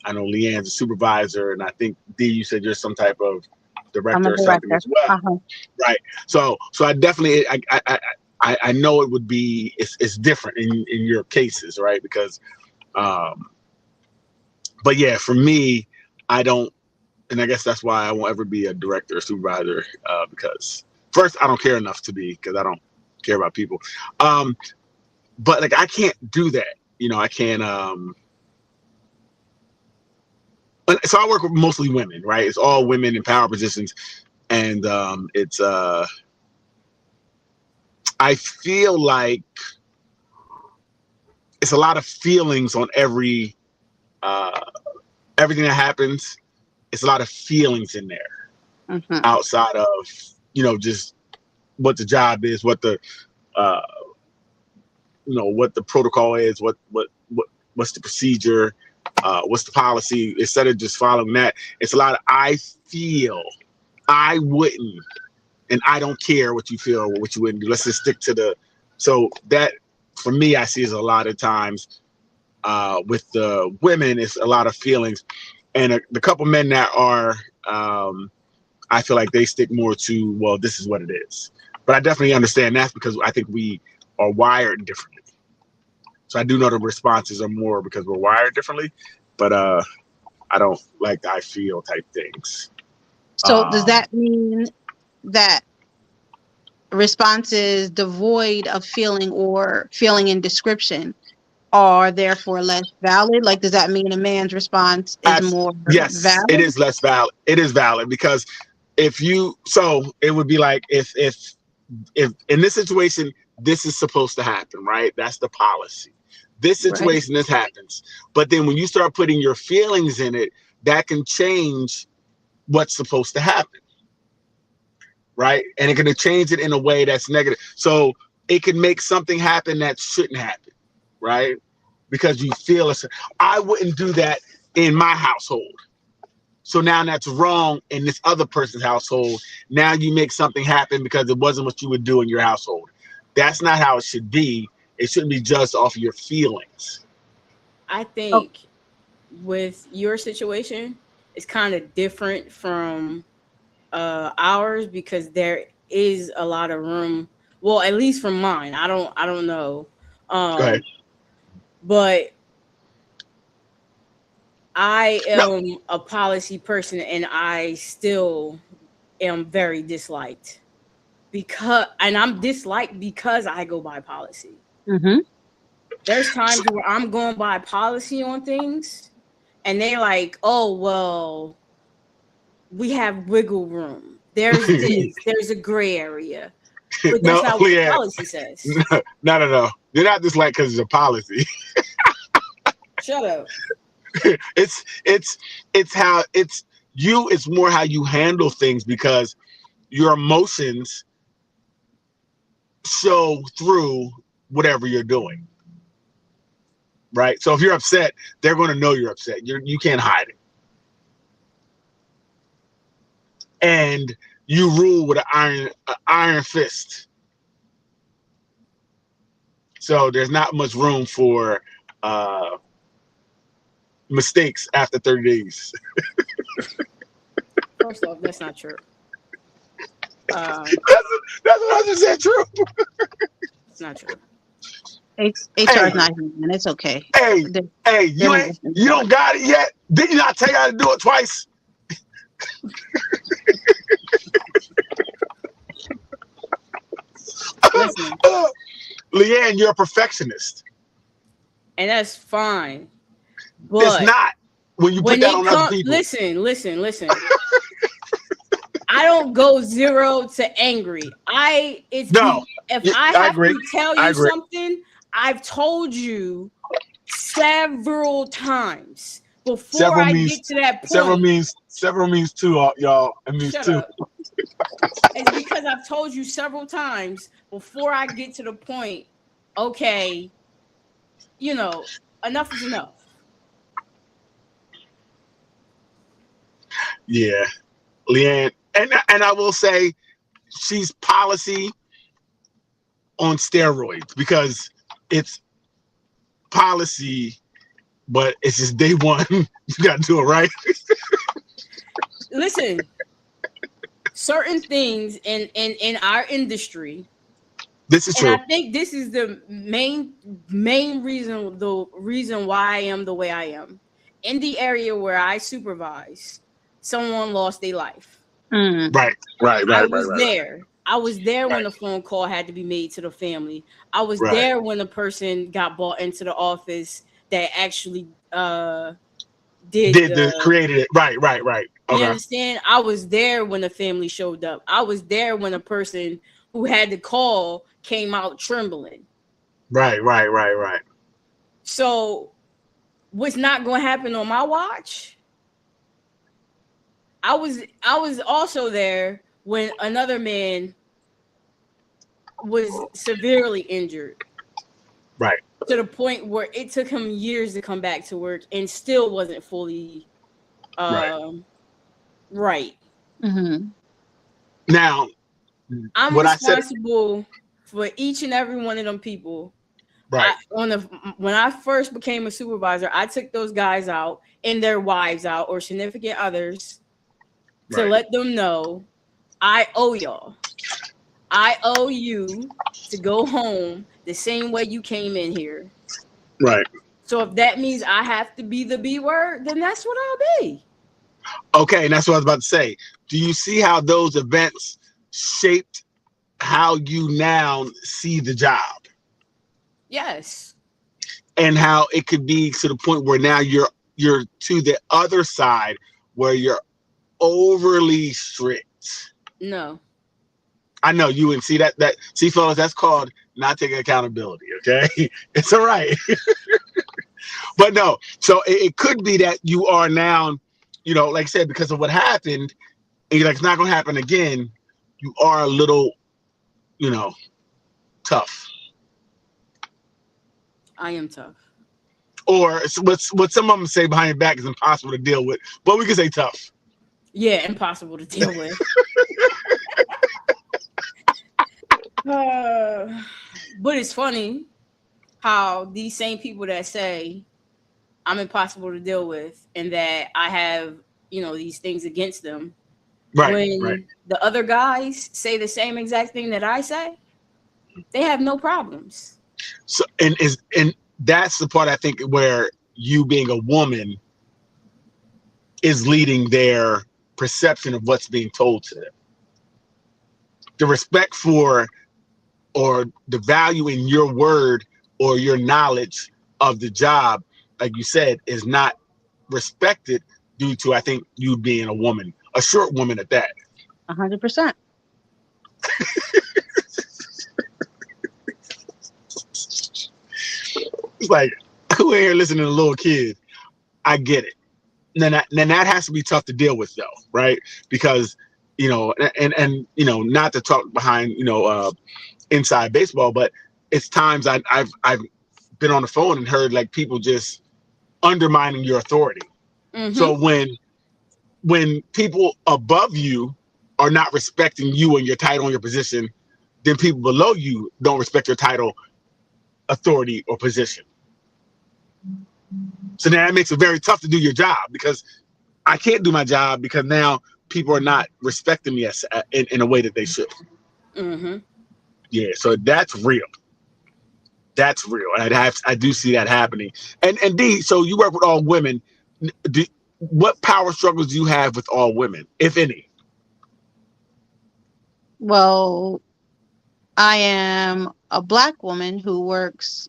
I know Leanne's a supervisor, and I think D, you said you're some type of director or something as well, right? So I definitely, I know it would be, it's different in your cases, right? Because, but yeah, for me, I don't, and I guess that's why I won't ever be a director or supervisor, because first, I don't care enough to be, because I don't care about people. But like, I can't do that. I can't, so I work with mostly women, right? It's all women in power positions. And it's, I feel like it's a lot of feelings on everything that happens. It's a lot of feelings in there outside of, just what the job is, what the, what the protocol is, what's the procedure, what's the policy. Instead of just following that, it's a lot of I feel, I wouldn't, and I don't care what you feel or what you wouldn't do. Let's just stick to the. So that for me, I see is a lot of times with the women, it's a lot of feelings, and the couple men that are, I feel like they stick more to, well, this is what it is. But I definitely understand that's because I think we are wired differently. So I do know the responses are more because we're wired differently, but I don't like the I feel type things. So does that mean that responses devoid of feeling or feeling in description are therefore less valid? Like, does that mean a man's response is more valid? It is less valid. It is valid because so it would be like if in this situation, this is supposed to happen, right? That's the policy. this situation, this happens. But then when you start putting your feelings in it, that can change what's supposed to happen. Right? And it can change it in a way that's negative. So it can make something happen that shouldn't happen. Right? Because you feel I wouldn't do that in my household. So now that's wrong in this other person's household. Now you make something happen because it wasn't what you would do in your household. That's not how it should be. It shouldn't be judged off of your feelings. I think with your situation, it's kind of different from ours because there is a lot of room. Well, at least from mine. I don't know. Go ahead. But I am a policy person, and I still am very disliked and I'm disliked because I go by policy. Mm-hmm. There's times where I'm going by policy on things, and they're like, "Oh, well, we have wiggle room. There's this, there's a gray area." But that's not what policy says. No. You're not disliked because it's a policy. Shut up. It's how it's you. It's more how you handle things because your emotions show through whatever you're doing. Right. So if you're upset, they're going to know you're upset. You can't hide it. And you rule with an iron fist. So there's not much room for mistakes after 30 days. First off, that's not true. That's what I just said. True. It's not true. HR is not here, and it's okay. Hey, you don't got it yet? Did you not tell you how to do it twice? Listen, Leanne, you're a perfectionist. And that's fine. But it's not when you put that on other people. Listen. I don't go 0 to angry. If I have to tell you something, I've told you several times before I get to that point. Several means two, y'all. It means Shut two. Up. It's because I've told you several times before I get to the point. Okay, enough is enough. Yeah, Leanne, and I will say she's policy on steroids because it's policy, but it's just day one. You got to do it right. Listen, certain things in our industry. This is true. I think this is the main reason, the reason why I am the way I am. In the area where I supervise, someone lost their life. Right. I was there when the phone call had to be made to the family. I was there when the person got brought into the office that actually created it. Right. Okay. You understand? I was there when the family showed up. I was there when the person who had the call came out trembling. Right. So what's not going to happen on my watch? I was also there when another man was severely injured. Right. To the point where it took him years to come back to work and still wasn't fully right. Mm-hmm. Now, I'm responsible for each and every one of them people. Right. When I first became a supervisor, I took those guys out and their wives out or significant others to let them know I owe y'all. I owe you to go home the same way you came in here. Right. So if that means I have to be the B word, then that's what I'll be. Okay, and that's what I was about to say. Do you see how those events shaped how you now see the job? Yes. And how it could be to the point where now you're to the other side where you're overly strict. No. I know you and see that see, fellas, that's called not taking accountability. Okay, it's all right. But no, so it could be that you are now, like I said, because of what happened, and you're like, it's not going to happen again. You are a little, tough. I am tough. Or what some of them say behind your back is impossible to deal with, but we can say tough. Yeah, impossible to deal with. But it's funny how these same people that say I'm impossible to deal with and that I have, these things against them. Right. When the other guys say the same exact thing that I say, they have no problems. So and that's the part I think where you being a woman is leading their perception of what's being told to them. The respect for or the value in your word or your knowledge of the job, like you said, is not respected due to, I think, you being a woman, a short woman at that. 100%. It's like, who in here listening to a little kid? I get it. Then that has to be tough to deal with, though, right? Because, and not to talk behind, inside baseball, but it's times I've been on the phone and heard like people just undermining your authority. Mm-hmm. So when people above you are not respecting you and your title and your position, then people below you don't respect your title, authority, or position. So now it makes it very tough to do your job because I can't do my job because now people are not respecting me in a way that they should. Mm-hmm. Yeah, so that's real. That's real. And I do see that happening. And D, so you work with all women. What power struggles do you have with all women, if any? Well, I am a Black woman who works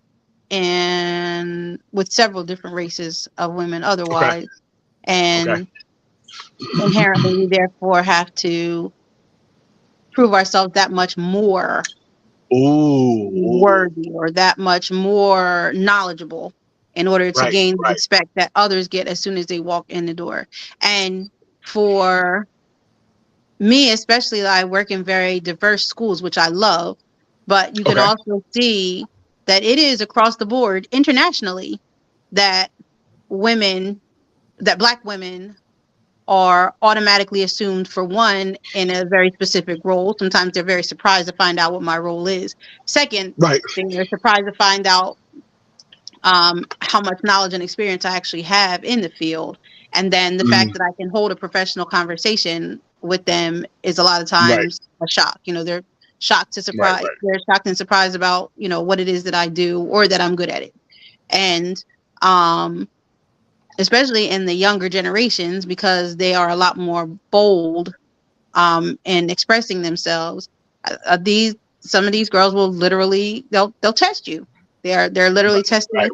with several different races of women otherwise. Okay. And inherently, we therefore have to prove ourselves that much more worthy or that much more knowledgeable in order to gain the respect that others get as soon as they walk in the door. And for me, especially, I work in very diverse schools, which I love, but you can also see that it is across the board internationally that Black women are automatically assumed for one in a very specific role. Sometimes they're very surprised to find out what my role is. Second, they're surprised to find out how much knowledge and experience I actually have in the field. And then the fact that I can hold a professional conversation with them is a lot of times a shock. They're shocked to surprise. They're shocked and surprised about, what it is that I do or that I'm good at it. And especially in the younger generations, because they are a lot more bold in expressing themselves. Some of these girls will literally they'll test you. They're literally testing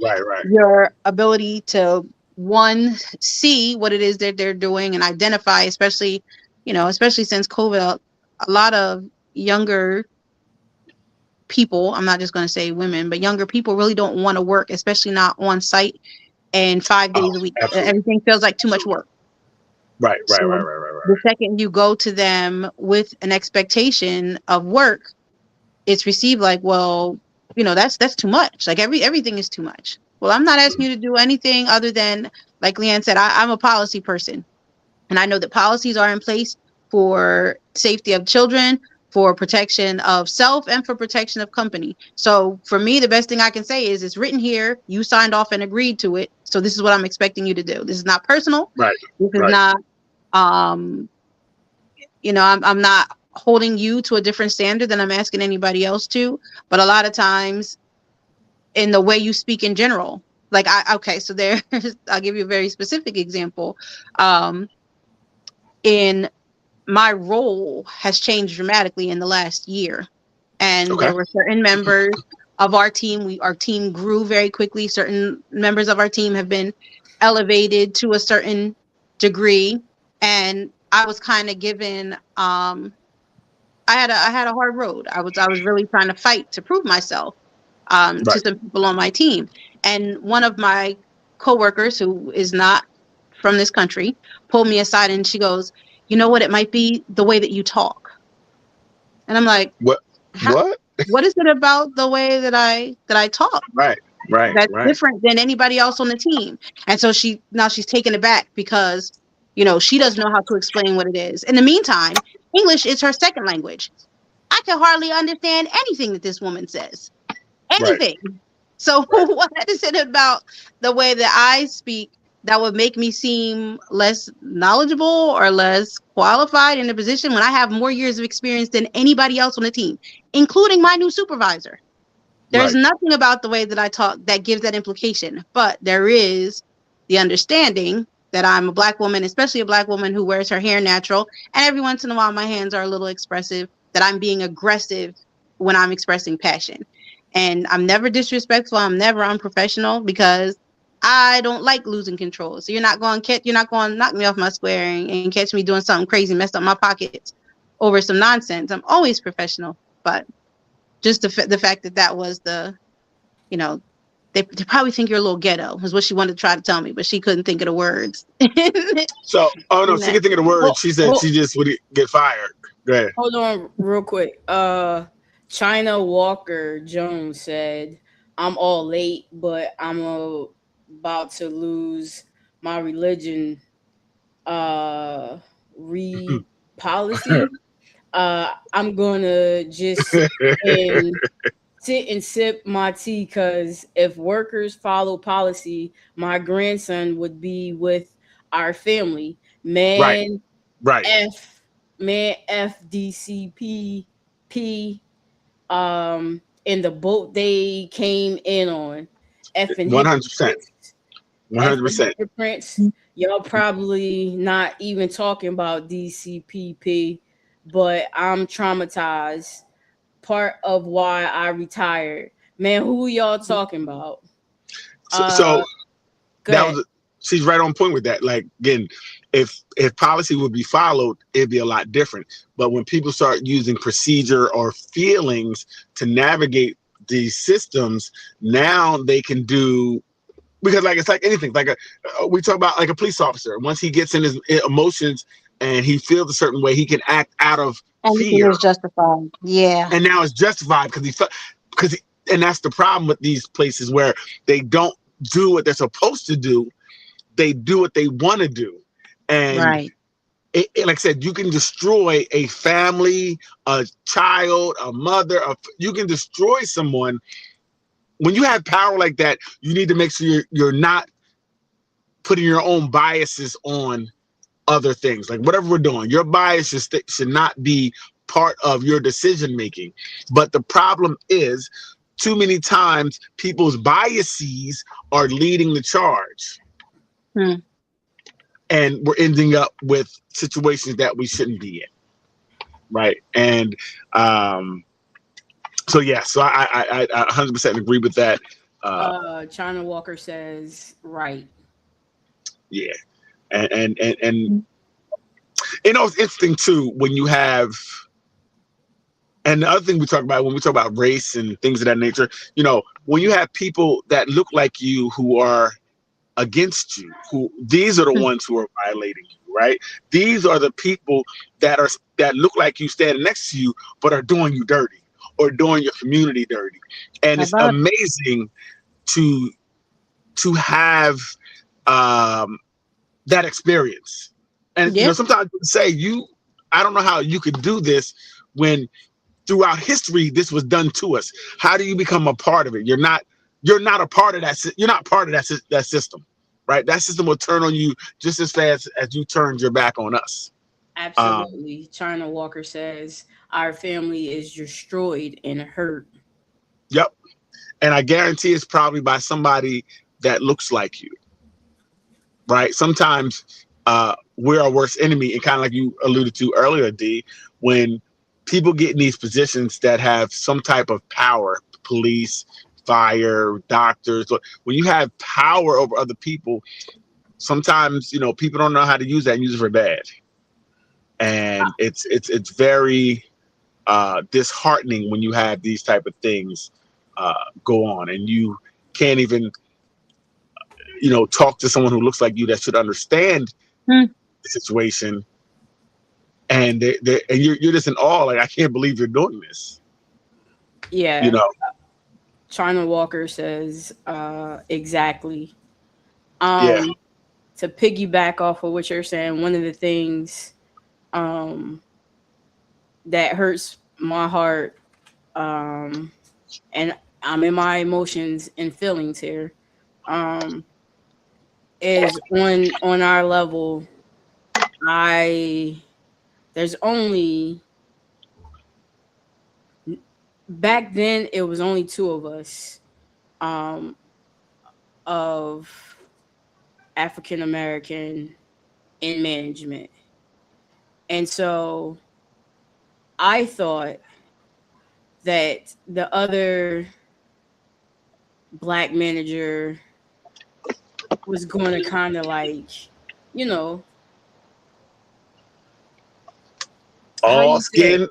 your ability to see what it is that they're doing and identify, especially since COVID, a lot of younger people, I'm not just going to say women, but younger people really don't want to work, especially not on site and 5 days a week. Absolutely. Everything feels like too much work. Right. The second you go to them with an expectation of work, it's received like, well, that's too much. Like everything is too much. Well, I'm not asking you to do anything other than, like Leanne said, I'm a policy person. And I know that policies are in place for safety of children, for protection of self, and for protection of company. So for me, the best thing I can say is it's written here. You signed off and agreed to it. So this is what I'm expecting you to do. This is not personal. Right. This is not, I'm not holding you to a different standard than I'm asking anybody else to. But a lot of times in the way you speak in general, like, so there, I'll give you a very specific example. In my role has changed dramatically in the last year. And there were certain members of our team. Our team grew very quickly. Certain members of our team have been elevated to a certain degree. And I was kind of given I had a hard road. I was really trying to fight to prove myself to Right. some people on my team. And one of my coworkers, who is not from this country, pulled me aside and she goes, "You know what? It might be the way that you talk." And I'm like, What? What? what is it about the way that I talk Right. that's Right. different than anybody else on the team? And so she's taken aback because, she doesn't know how to explain what it is. In the meantime, English is her second language. I can hardly understand anything that this woman says. Anything. Right. So what is it about the way that I speak that would make me seem less knowledgeable or less qualified in a position when I have more years of experience than anybody else on the team, including my new supervisor? There's nothing about the way that I talk that gives that implication, but there is the understanding that I'm a Black woman, especially a Black woman who wears her hair natural, and every once in a while my hands are a little expressive, that I'm being aggressive when I'm expressing passion. And I'm never disrespectful. I'm never unprofessional because I don't like losing control. So you're not going to knock me off my square and catch me doing something crazy, mess up my pockets over some nonsense. I'm always professional. But just the fact that was the, they probably think you're a little ghetto is what she wanted to try to tell me, but she couldn't think of the words. So, she could think of the words. She said she just would get fired. Go ahead. Hold on real quick. China Walker Jones said, "I'm all late, but I'm about to lose my religion policy. I'm gonna just sit and sip my tea because if workers follow policy, my grandson would be with our family. Man, right. FDCP in the boat they came in on. 100%. 100%. Y'all probably not even talking about DCPP, but I'm traumatized. Part of why I retired. Man, who y'all talking about?" So that was she's right on point with that. Like, again, if policy would be followed, it'd be a lot different. But when people start using procedure or feelings to navigate these systems, now they can do, because it's like anything. Like we talk about like a police officer. Once he gets in his emotions and he feels a certain way, he can act out of fear. It's justified. Yeah. And now it's justified and that's the problem with these places where they don't do what they're supposed to do. They do what they want to do. And right. Like I said, you can destroy a family, a child, a mother. You can destroy someone. When you have power like that, you need to make sure you're not putting your own biases on other things. Like whatever we're doing, your bias should not be part of your decision making. But the problem is, too many times people's biases are leading the charge. And we're ending up with situations that we shouldn't be in. Right. And so I 100% agree with that. China Walker says, right. Yeah. And it's interesting too when you have, and the other thing we talk about when we talk about race and things of that nature, when you have people that look like you who are against you, these are the ones who are violating you, right? These are the people that look like you standing next to you, but are doing you dirty or doing your community dirty. And it's amazing to have that experience. And sometimes you say I don't know how you could do this when throughout history this was done to us. How do you become a part of it? You're not a part of that. You're not part of that system, right? That system will turn on you just as fast as you turned your back on us. Absolutely. China Walker says our family is destroyed and hurt. Yep. And I guarantee it's probably by somebody that looks like you, right? Sometimes we're our worst enemy, and kind of like you alluded to earlier, D, when people get in these positions that have some type of power, police, fire, doctors, when you have power over other people, sometimes people don't know how to use that and use it for bad. And it's very disheartening when you have these type of things go on, and you can't even, talk to someone who looks like you that should understand the situation, and and you're just in awe. Like, I can't believe you're doing this. Yeah. China Walker says exactly. Yeah. To piggyback off of what you're saying, one of the things that hurts my heart, and I'm in my emotions and feelings here, is on our level. There's only, back then it was only two of us of African American in management. And so I thought that the other Black manager was going to kind of like, all skin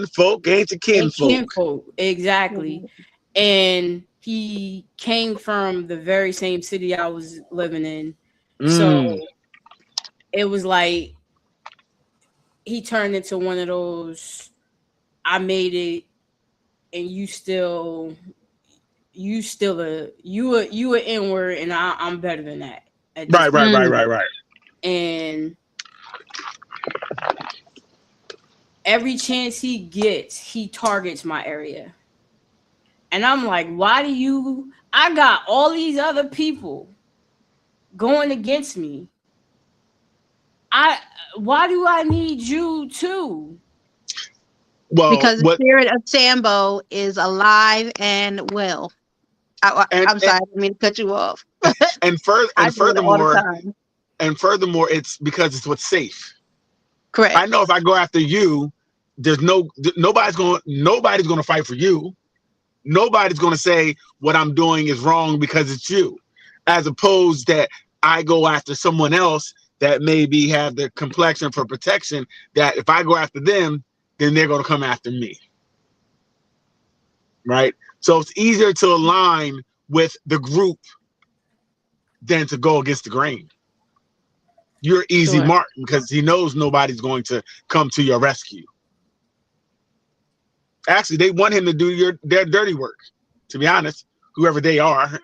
folk ain't your kinfolk. Exactly. And he came from the very same city I was living in. So it was like he turned into one of those, I made it and you an N-word and I'm better than that. Right. And every chance he gets, he targets my area. And I'm like, I got all these other people going against me. Why do I need you too? Well, because the spirit of Sambo is alive and well. I'm sorry, I didn't mean to cut you off. And furthermore, it's because it's what's safe. Correct. I know if I go after you, there's nobody's going to fight for you. Nobody's going to say what I'm doing is wrong because it's you, as opposed that I go after someone else that maybe have the complexion for protection, that if I go after them, then they're going to come after me. Right? So it's easier to align with the group than to go against the grain. You're easy mark because he knows nobody's going to come to your rescue. Actually, they want him to do their dirty work, to be honest, whoever they are,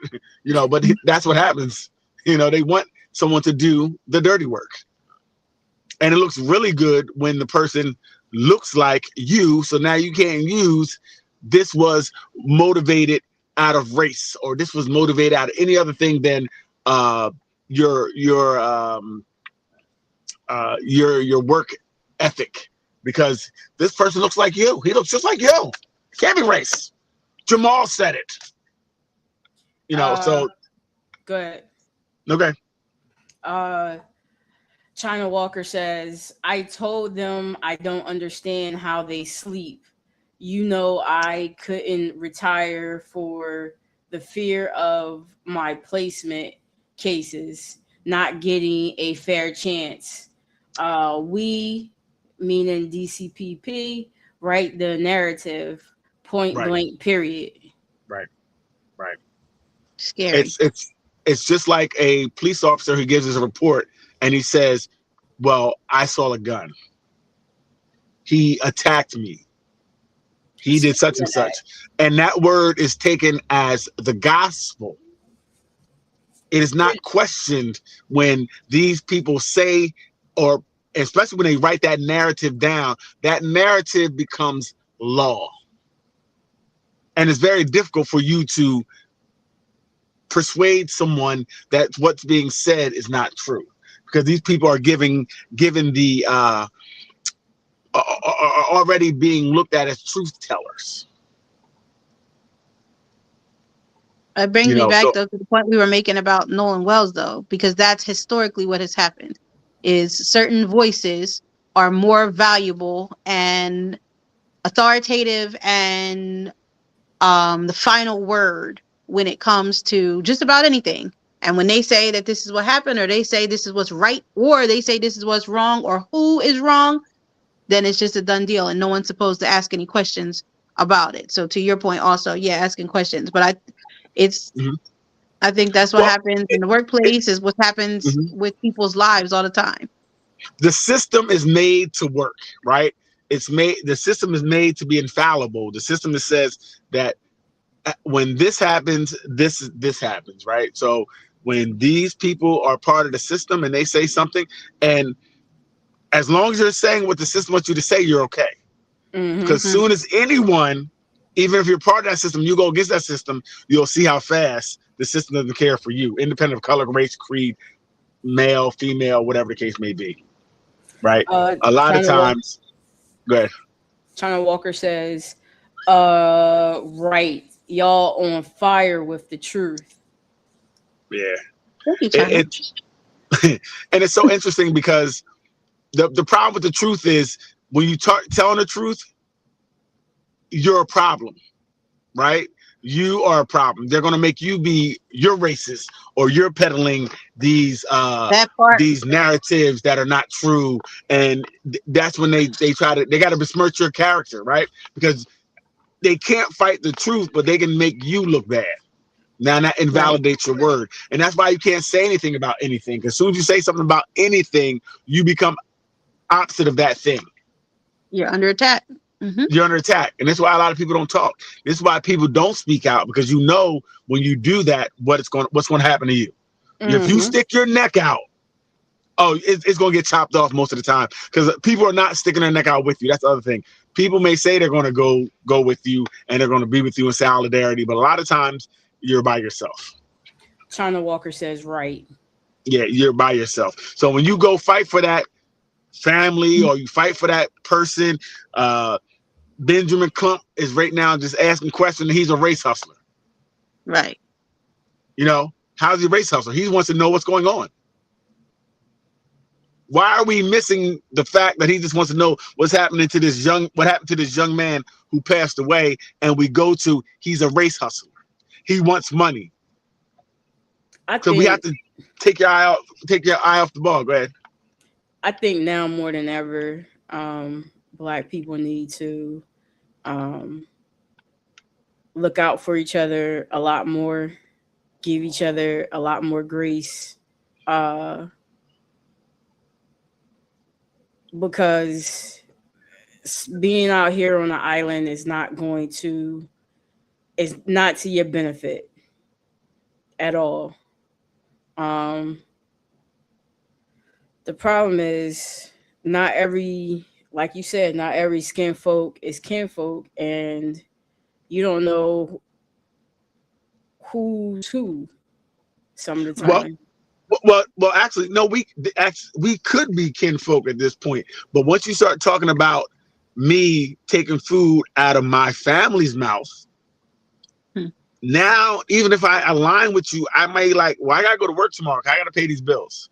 but that's what happens. They want someone to do the dirty work. And it looks really good when the person looks like you. So now you can't use this was motivated out of race, or this was motivated out of any other thing than your work ethic, because this person looks like you. He looks just like you. Can't be race. Jamal said it. So go ahead. Okay. China Walker says, I told them I don't understand how they sleep. I couldn't retire for the fear of my placement cases not getting a fair chance. We, meaning DCPP, write the narrative, point blank, period. Right. Scary. It's just like a police officer who gives us a report and he says, well, I saw a gun. He attacked me. He did such and such. And that word is taken as the gospel. It is not questioned when these people say, or especially when they write that narrative down, that narrative becomes law. And it's very difficult for you to persuade someone that what's being said is not true, because these people are given the already being looked at as truth tellers. It brings me back though to the point we were making about Nolan Wells, though, because that's historically what has happened. Is certain voices are more valuable and authoritative and the final word when it comes to just about anything. And when they say that this is what happened, or they say this is what's right, or they say this is what's wrong, or who is wrong, then it's just a done deal, and no one's supposed to ask any questions about it. So to your point, also, yeah, asking questions. But I think that's what happens in the workplace. Is what happens with people's lives all the time. The system is made to work, right? The system is made to be infallible. The system that says that when this happens, this happens, right? So when these people are part of the system and they say something, and as long as you're saying what the system wants you to say, you're okay. Because soon as anyone, even if you're part of that system, you go against that system, you'll see how fast the system doesn't care for you, independent of color, race, creed, male, female, whatever the case may be. Right. A lot of times. Go ahead. China Walker says, right, y'all on fire with the truth. Yeah. Thank you, and it's so interesting because the problem with the truth is when you telling the truth, you're a problem, right? You are a problem. They're going to make you you're racist, or you're peddling these narratives that are not true. And that's when they got to besmirch your character, right? Because they can't fight the truth, but they can make you look bad. Now that invalidates your word. And that's why you can't say anything about anything. Because as soon as you say something about anything, you become opposite of that thing. You're under attack. You're under attack. And that's why a lot of people don't talk. This is why people don't speak out, because you know when you do that, what's going to happen to you. If you stick your neck out, it's going to get chopped off most of the time, because people are not sticking their neck out with you. That's the other thing. People may say they're going to go with you and they're going to be with you in solidarity, but a lot of times you're by yourself. China Walker says, right. Yeah, you're by yourself. So when you go fight for that family or you fight for that person, Benjamin Clump is right now just asking questions. He's a race hustler. Right. You know, how's he a race hustler? He wants to know what's going on. Why are we missing the fact that he just wants to know what happened to this young man who passed away? And we go to, he's a race hustler. He wants money. So we have to take your eye off the ball. Go ahead. I think now more than ever, Black people need to look out for each other a lot more, give each other a lot more grace, because being out here on the island is not to your benefit at all. The problem is like you said, not every skin folk is kinfolk, and you don't know who's who some of the time. Well, actually, no, we could be kinfolk at this point. But once you start talking about me taking food out of my family's mouth, now, even if I align with you, I may I got to go to work tomorrow. I got to pay these bills.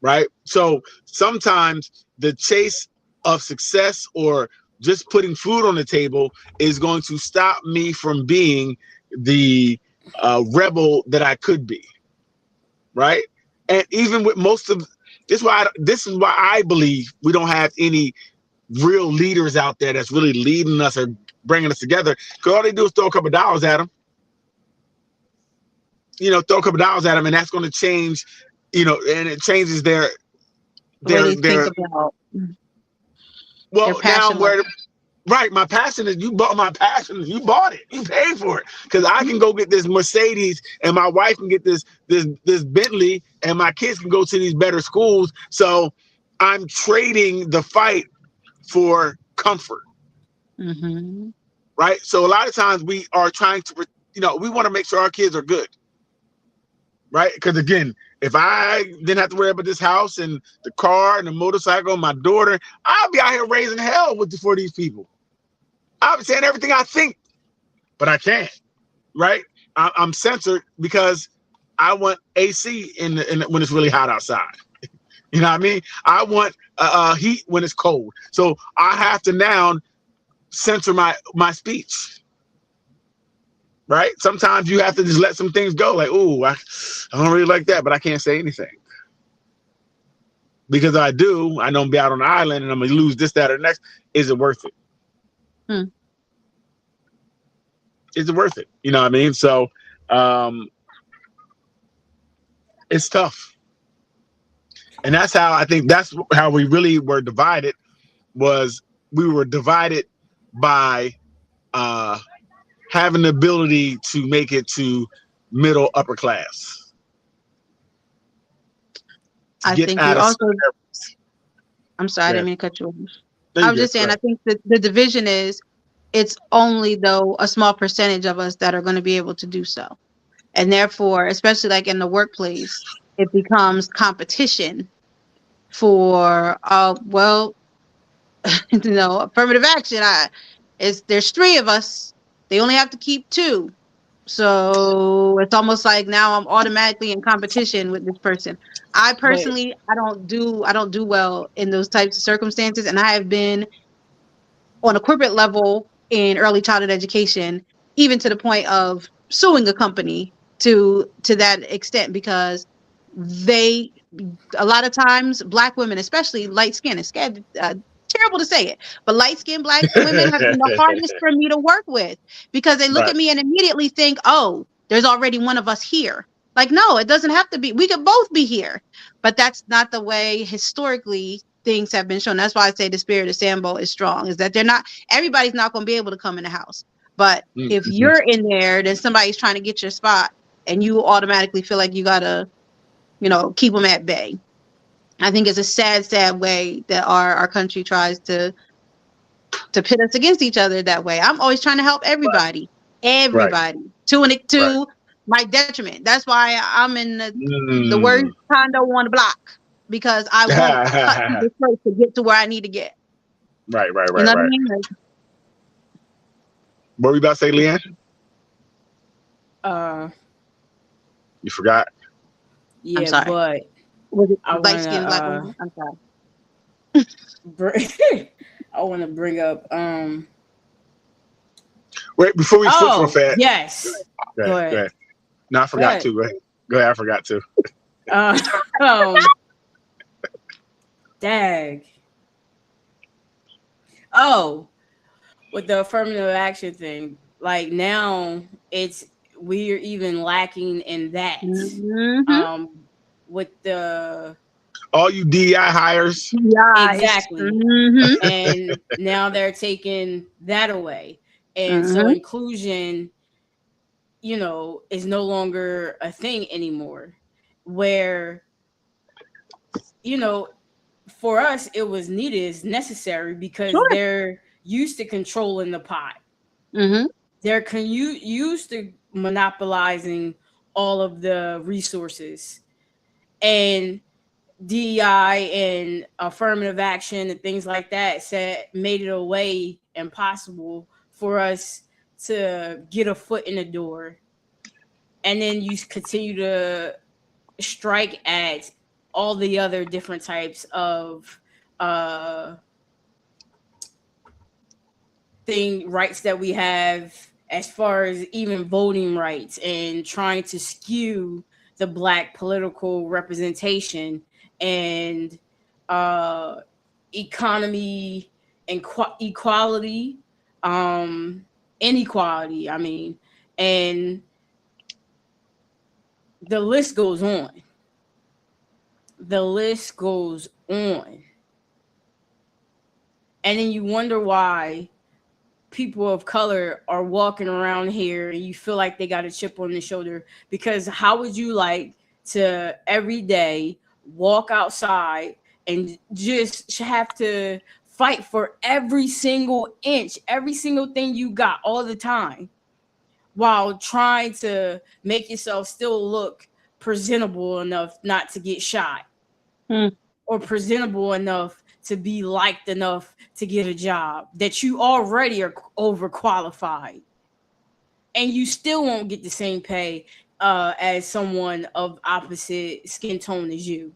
Right. So sometimes the chase of success or just putting food on the table is going to stop me from being the rebel that I could be. Right. And even with most of this is why I believe we don't have any real leaders out there that's really leading us or bringing us together, because all they do is throw a couple dollars at them. Throw a couple dollars at them, and that's going to change. And it changes their well, now where, right? My passion is you bought my passion. You bought it. You paid for it, because I can go get this Mercedes, and my wife can get this Bentley, and my kids can go to these better schools. So I'm trading the fight for comfort. Right. So a lot of times we are trying to, we want to make sure our kids are good. Right. Because again, if I didn't have to worry about this house and the car and the motorcycle and my daughter, I'll be out here raising hell for these people. I'll be saying everything I think, but I can't. Right. I'm censored because I want AC when it's really hot outside. You know what I mean? I want heat when it's cold. So I have to now censor my speech. Right? Sometimes you have to just let some things go. Like, ooh, I don't really like that, but I can't say anything. because I know I'm gonna be out on the island and I'm gonna lose this, that, or next. Is it worth it? Is it worth it? You know what I mean? So it's tough. And that's how we really were divided. Was we were divided by having the ability to make it to middle upper class. I think we also. I'm sorry, I didn't mean to cut you off. I was just saying, I think that the division is, it's only though a small percentage of us that are going to be able to do so, and therefore, especially like in the workplace, it becomes competition for affirmative action. There's 3 of us. They only have to keep 2. So it's almost like now I'm automatically in competition with this person. I personally, I don't do well in those types of circumstances. And I have been on a corporate level in early childhood education, even to the point of suing a company to that extent, because a lot of times Black women, especially light skin, it's terrible to say it, but light-skinned Black women have been the hardest for me to work with, because they look at me and immediately think, oh, there's already one of us here. Like, no, it doesn't have to be. We could both be here. But that's not the way historically things have been shown. That's why I say the spirit of Sambo is strong, is that everybody's not going to be able to come in the house. But if you're in there, then somebody's trying to get your spot and you automatically feel like you got to, keep them at bay. I think it's a sad, sad way that our country tries to pit us against each other that way. I'm always trying to help everybody, to my detriment. That's why I'm in the worst condo on the block, because I won't cut this place to get to where I need to get. Right. You know what I mean? What were you about to say, Leanne? You forgot? Yeah, I'm sorry. but was it light-skinned Black women? I'm sorry. I want to bring up. Wait, before we switch real fast. Yes. Go ahead. No, I forgot to. Go ahead. I forgot to. Dag. Oh, with the affirmative action thing, like now we're even lacking in that. With the all you DEI hires. Yeah, exactly. And now they're taking that away. And so inclusion, is no longer a thing anymore. Where, for us, it was needed, it's necessary, because they're used to controlling the pot. They're used to monopolizing all of the resources. And DEI and affirmative action and things like that made it a way impossible for us to get a foot in the door. And then you continue to strike at all the other different types of rights that we have, as far as even voting rights, and trying to skew the Black political representation and economy and equality, inequality. I mean, and the list goes on. The list goes on. And then you wonder why people of color are walking around here and you feel like they got a chip on the shoulder, because how would you like to every day walk outside and just have to fight for every single inch, every single thing you got all the time, while trying to make yourself still look presentable enough not to get shot, or presentable enough to be liked enough to get a job, that you already are overqualified, and you still won't get the same pay as someone of opposite skin tone as you.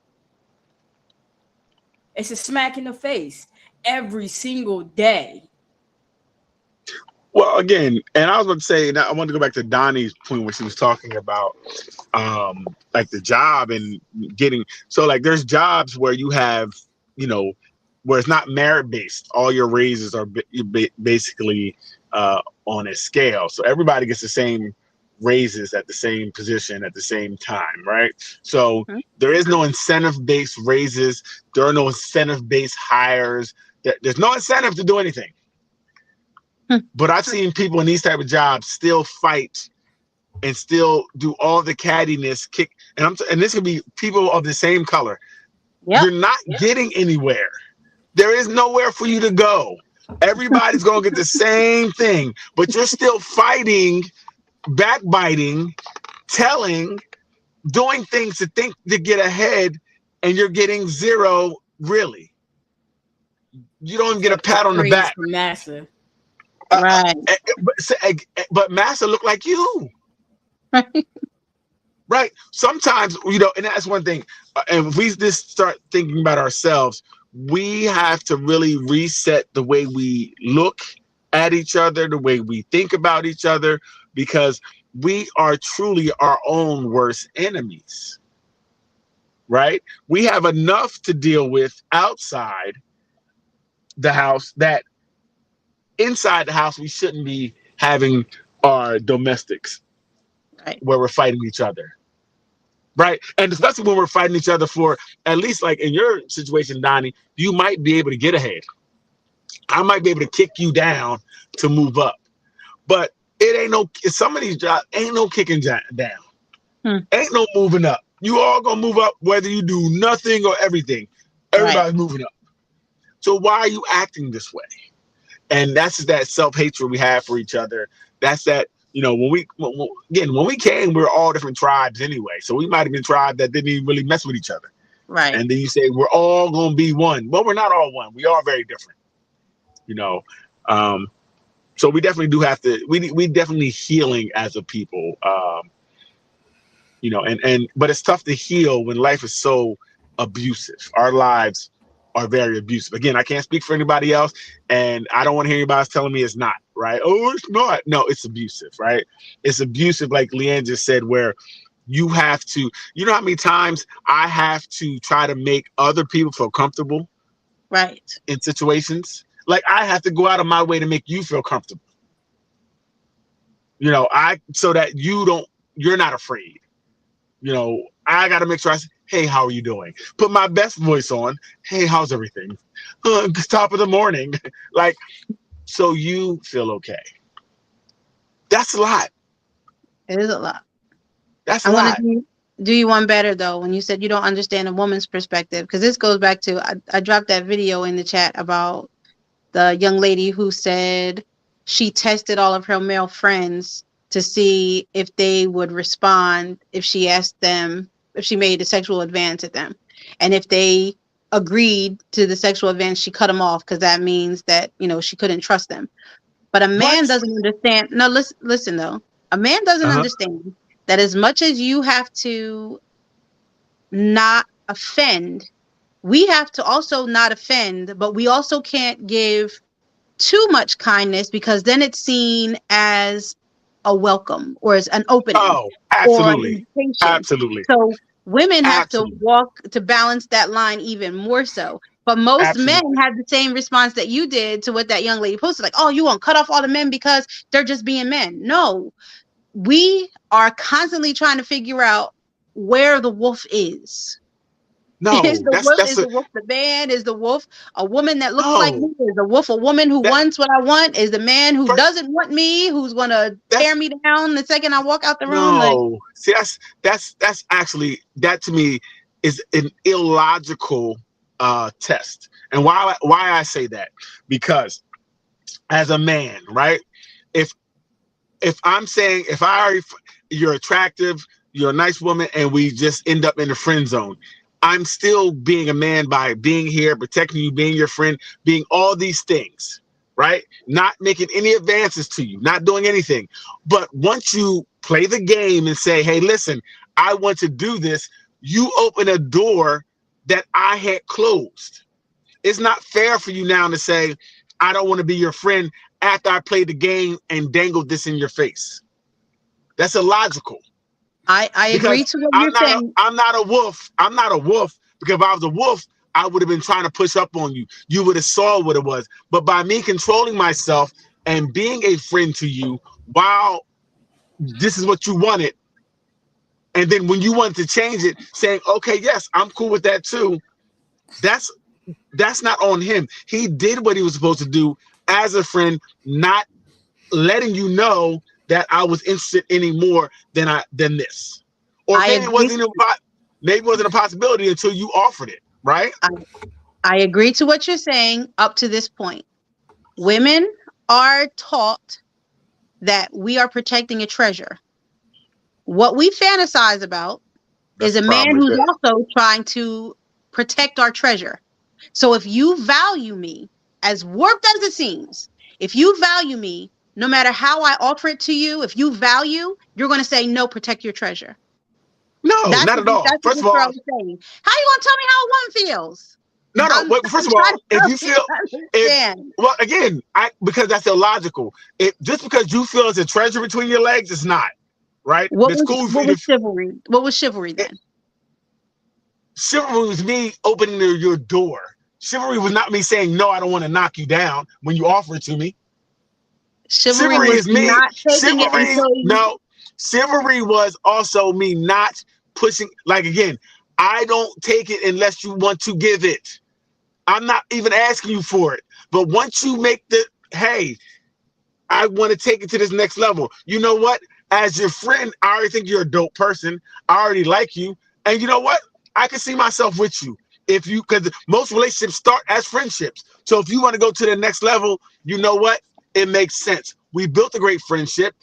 It's a smack in the face every single day. Well, again, and I was about to say, and I want to go back to Donnie's point where she was talking about like the job and getting, so like there's jobs where you have, you know, where it's not merit based. All your raises are basically on a scale. So everybody gets the same raises at the same position at the same time, right? So there is no incentive based raises. There are no incentive based hires. There's no incentive to do anything. But I've seen people in these type of jobs still fight and still do all the cattiness, kick, and this could be people of the same color. Yep. You're not getting anywhere. There is nowhere for you to go. Everybody's gonna get the same thing, but you're still fighting, backbiting, telling, doing things to think to get ahead, and you're getting zero. Really, you don't even get a pat on the back. Massive. Right. But Massa look like you. Right. Sometimes, you know, and that's one thing. And if we just start thinking about ourselves, we have to really reset the way we look at each other, the way we think about each other, because we are truly our own worst enemies. Right. We have enough to deal with outside the house that inside the house we shouldn't be having our domestics, right, where we're fighting each other, right? And especially when we're fighting each other for, at least like in your situation, Donnie, you might be able to get ahead. I might be able to kick you down to move up, but it ain't no, some of these jobs ain't no kicking down, ain't no moving up. You all gonna move up whether you do nothing or everything. Everybody's moving up. So why are you acting this way? And that's that self-hatred we have for each other. That's that, you know, when we came, we were all different tribes anyway. So we might have been tribes that didn't even really mess with each other. Right. And then you say, we're all going to be one. Well, we're not all one. We are very different, you know. So we definitely do have to, we definitely healing as a people, you know, but it's tough to heal when life is so abusive. Our lives are very abusive. Again, I can't speak for anybody else, and I don't want to hear anybody else telling me it's not, right? Oh, it's not. No, it's abusive, right? It's abusive, like Leanne just said, where you have to, you know how many times I have to try to make other people feel comfortable, right, in situations? Like I have to go out of my way to make you feel comfortable. You know, so that you're not afraid. You know, I got to make sure I say, hey, how are you doing? Put my best voice on. Hey, how's everything? Top of the morning. Like, so you feel okay. That's a lot. It is a lot. That's a lot. Do you one better, though, when you said you don't understand a woman's perspective? Because this goes back to, I dropped that video in the chat about the young lady who said she tested all of her male friends to see if they would respond if she asked them, if she made a sexual advance at them. And if they agreed to the sexual advance, she cut them off because that means that, you know, she couldn't trust them. But a man doesn't understand. No, listen though. A man doesn't understand that as much as you have to not offend, we have to also not offend, but we also can't give too much kindness because then it's seen as a welcome or as an opening. Oh, absolutely. Absolutely. So women have to walk to balance that line even more so. But most men have the same response that you did to what that young lady posted. Like, oh, you won't cut off all the men because they're just being men. No, we are constantly trying to figure out where the wolf is. No, is the wolf the man? Is the wolf a woman that looks like me? Is the wolf a woman who wants what I want? Is the man who doesn't want me, who's gonna tear me down the second I walk out the room? No, see, that's actually, that to me is an illogical test. And why I say that, because as a man, right? If I'm saying, you're attractive, you're a nice woman, and we just end up in the friend zone, I'm still being a man by being here, protecting you, being your friend, being all these things, right? Not making any advances to you, not doing anything. But once you play the game and say, hey, listen, I want to do this, you open a door that I had closed. It's not fair for you now to say, I don't want to be your friend. after I played the game and dangled this in your face. That's illogical. I agree to what you're saying. I'm not a wolf. I'm not a wolf, because if I was a wolf, I would have been trying to push up on you. You would have saw what it was. But by me controlling myself and being a friend to you while this is what you wanted, and then when you wanted to change it, saying, okay, yes, I'm cool with that too, that's not on him. He did what he was supposed to do as a friend, not letting you know that I was interested any more than this. Or maybe it wasn't a possibility until you offered it, right? I agree to what you're saying up to this point. Women are taught that we are protecting a treasure. What we fantasize about is a man who's also trying to protect our treasure. So if you value me, as warped as it seems, if you value me, no matter how I offer it to you, if you value, you're going to say, no, protect your treasure. No, not at all. First of all, how are you going to tell me how a woman feels? No. First of all, if you feel, again, because that's illogical. Just because you feel it's a treasure between your legs, it's not, right? What was chivalry? What was chivalry then? Chivalry was me opening your door. Chivalry was not me saying, no, I don't want to knock you down when you offer it to me. Chivalry is me. Chivalry was also me not pushing. Like, again, I don't take it unless you want to give it. I'm not even asking you for it. But once you make hey, I want to take it to this next level. You know what? As your friend, I already think you're a dope person. I already like you. And you know what? I can see myself with you. Because most relationships start as friendships. So if you want to go to the next level, you know what? It makes sense. We built a great friendship.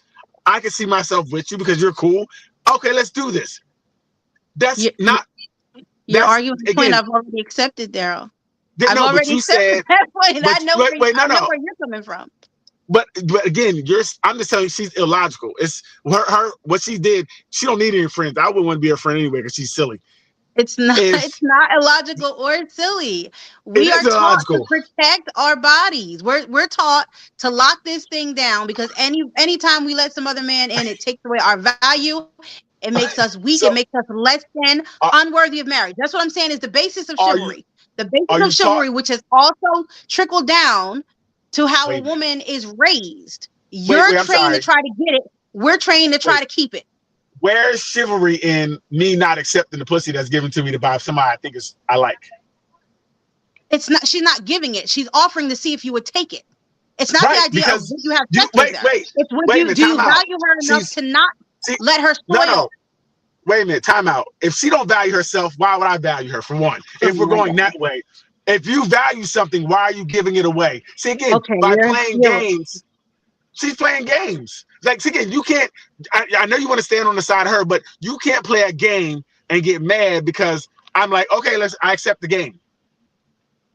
I can see myself with you because you're cool. Okay, let's do this. You're arguing the point I've already accepted, Daryl. I've already accepted that point. I know where you're coming from. But again, I'm just telling you, she's illogical. It's her what she did. She don't need any friends. I wouldn't want to be her friend anyway because she's silly. It's not illogical or silly. We are taught to protect our bodies. We're taught to lock this thing down because anytime we let some other man in, it takes away our value. It makes us weak. It makes us less than unworthy of marriage. That's what I'm saying is the basis of chivalry. The basis of chivalry, which has also trickled down to how a woman is raised. You're trained to try to get it. We're trained to try to keep it. Where's chivalry in me not accepting the pussy that's given to me to buy somebody I think I like? It's not. She's not giving it. She's offering to see if you would take it. It's not the idea of would you have sex with her. It's do you value her enough to not let her spoil? No. Wait a minute. Time out. If she don't value herself, why would I value her? For one, if we're going that way, if you value something, why are you giving it away? See, again, by playing games, she's playing games. Like, again, you can't. I know you want to stand on the side of her, but you can't play a game and get mad because I'm like, okay, I accept the game,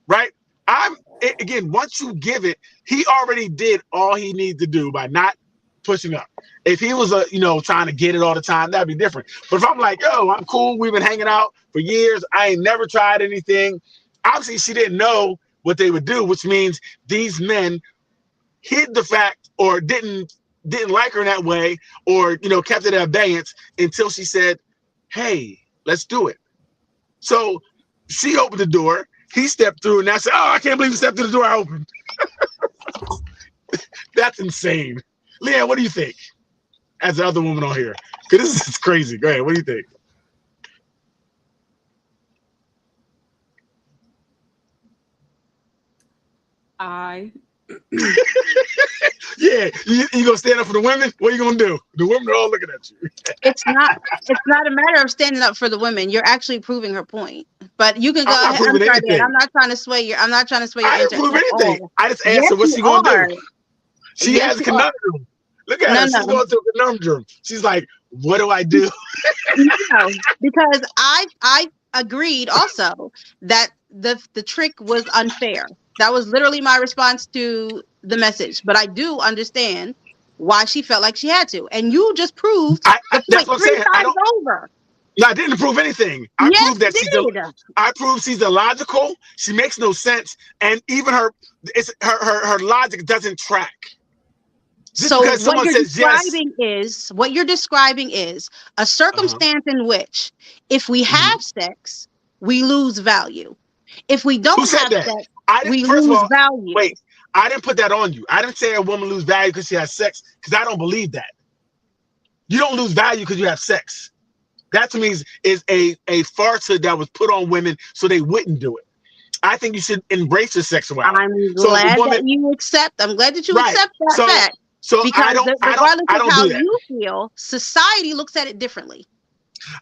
right? Again, once you give it, he already did all he needs to do by not pushing up. If he was trying to get it all the time, that'd be different. But if I'm like, yo, I'm cool, we've been hanging out for years, I ain't never tried anything. Obviously, she didn't know what they would do, which means these men hid the fact or didn't like her in that way, or kept it at abeyance until she said, hey, let's do it. So she opened the door, he stepped through, and I said, oh, I can't believe you stepped through the door I opened. That's insane. Leanne, what do you think? As the other woman on here, because this is crazy. Go ahead, what do you think? Yeah, you gonna stand up for the women? What are you gonna do? The women are all looking at you. It's not a matter of standing up for the women. You're actually proving her point. But you can go ahead. I'm not trying to sway your. I didn't prove anything. I just asked her what she gonna do. She has a conundrum. Look at her. She's going through a conundrum. She's like, what do I do? No, because I agreed also that the trick was unfair. That was literally my response to the message. But I do understand why she felt like she had to. And you just proved the point 3 times over. No, I didn't prove anything. I Yes, proved that you did. I proved she's illogical. She makes no sense, and even her logic doesn't track. Just So because someone says yes, what you're describing is a circumstance in which if we have sex, we lose value. If we don't who said have that? sex, I didn't. we First of lose all, value. wait. I didn't put that on you. I didn't say a woman lose value because she has sex, because I don't believe that. You don't lose value because you have sex. That to me is a falsehood that was put on women so they wouldn't do it. I think you should embrace your sexuality. I'm glad that you accept. I'm glad that you accept that fact. So because regardless of how do that. you feel, society looks at it differently.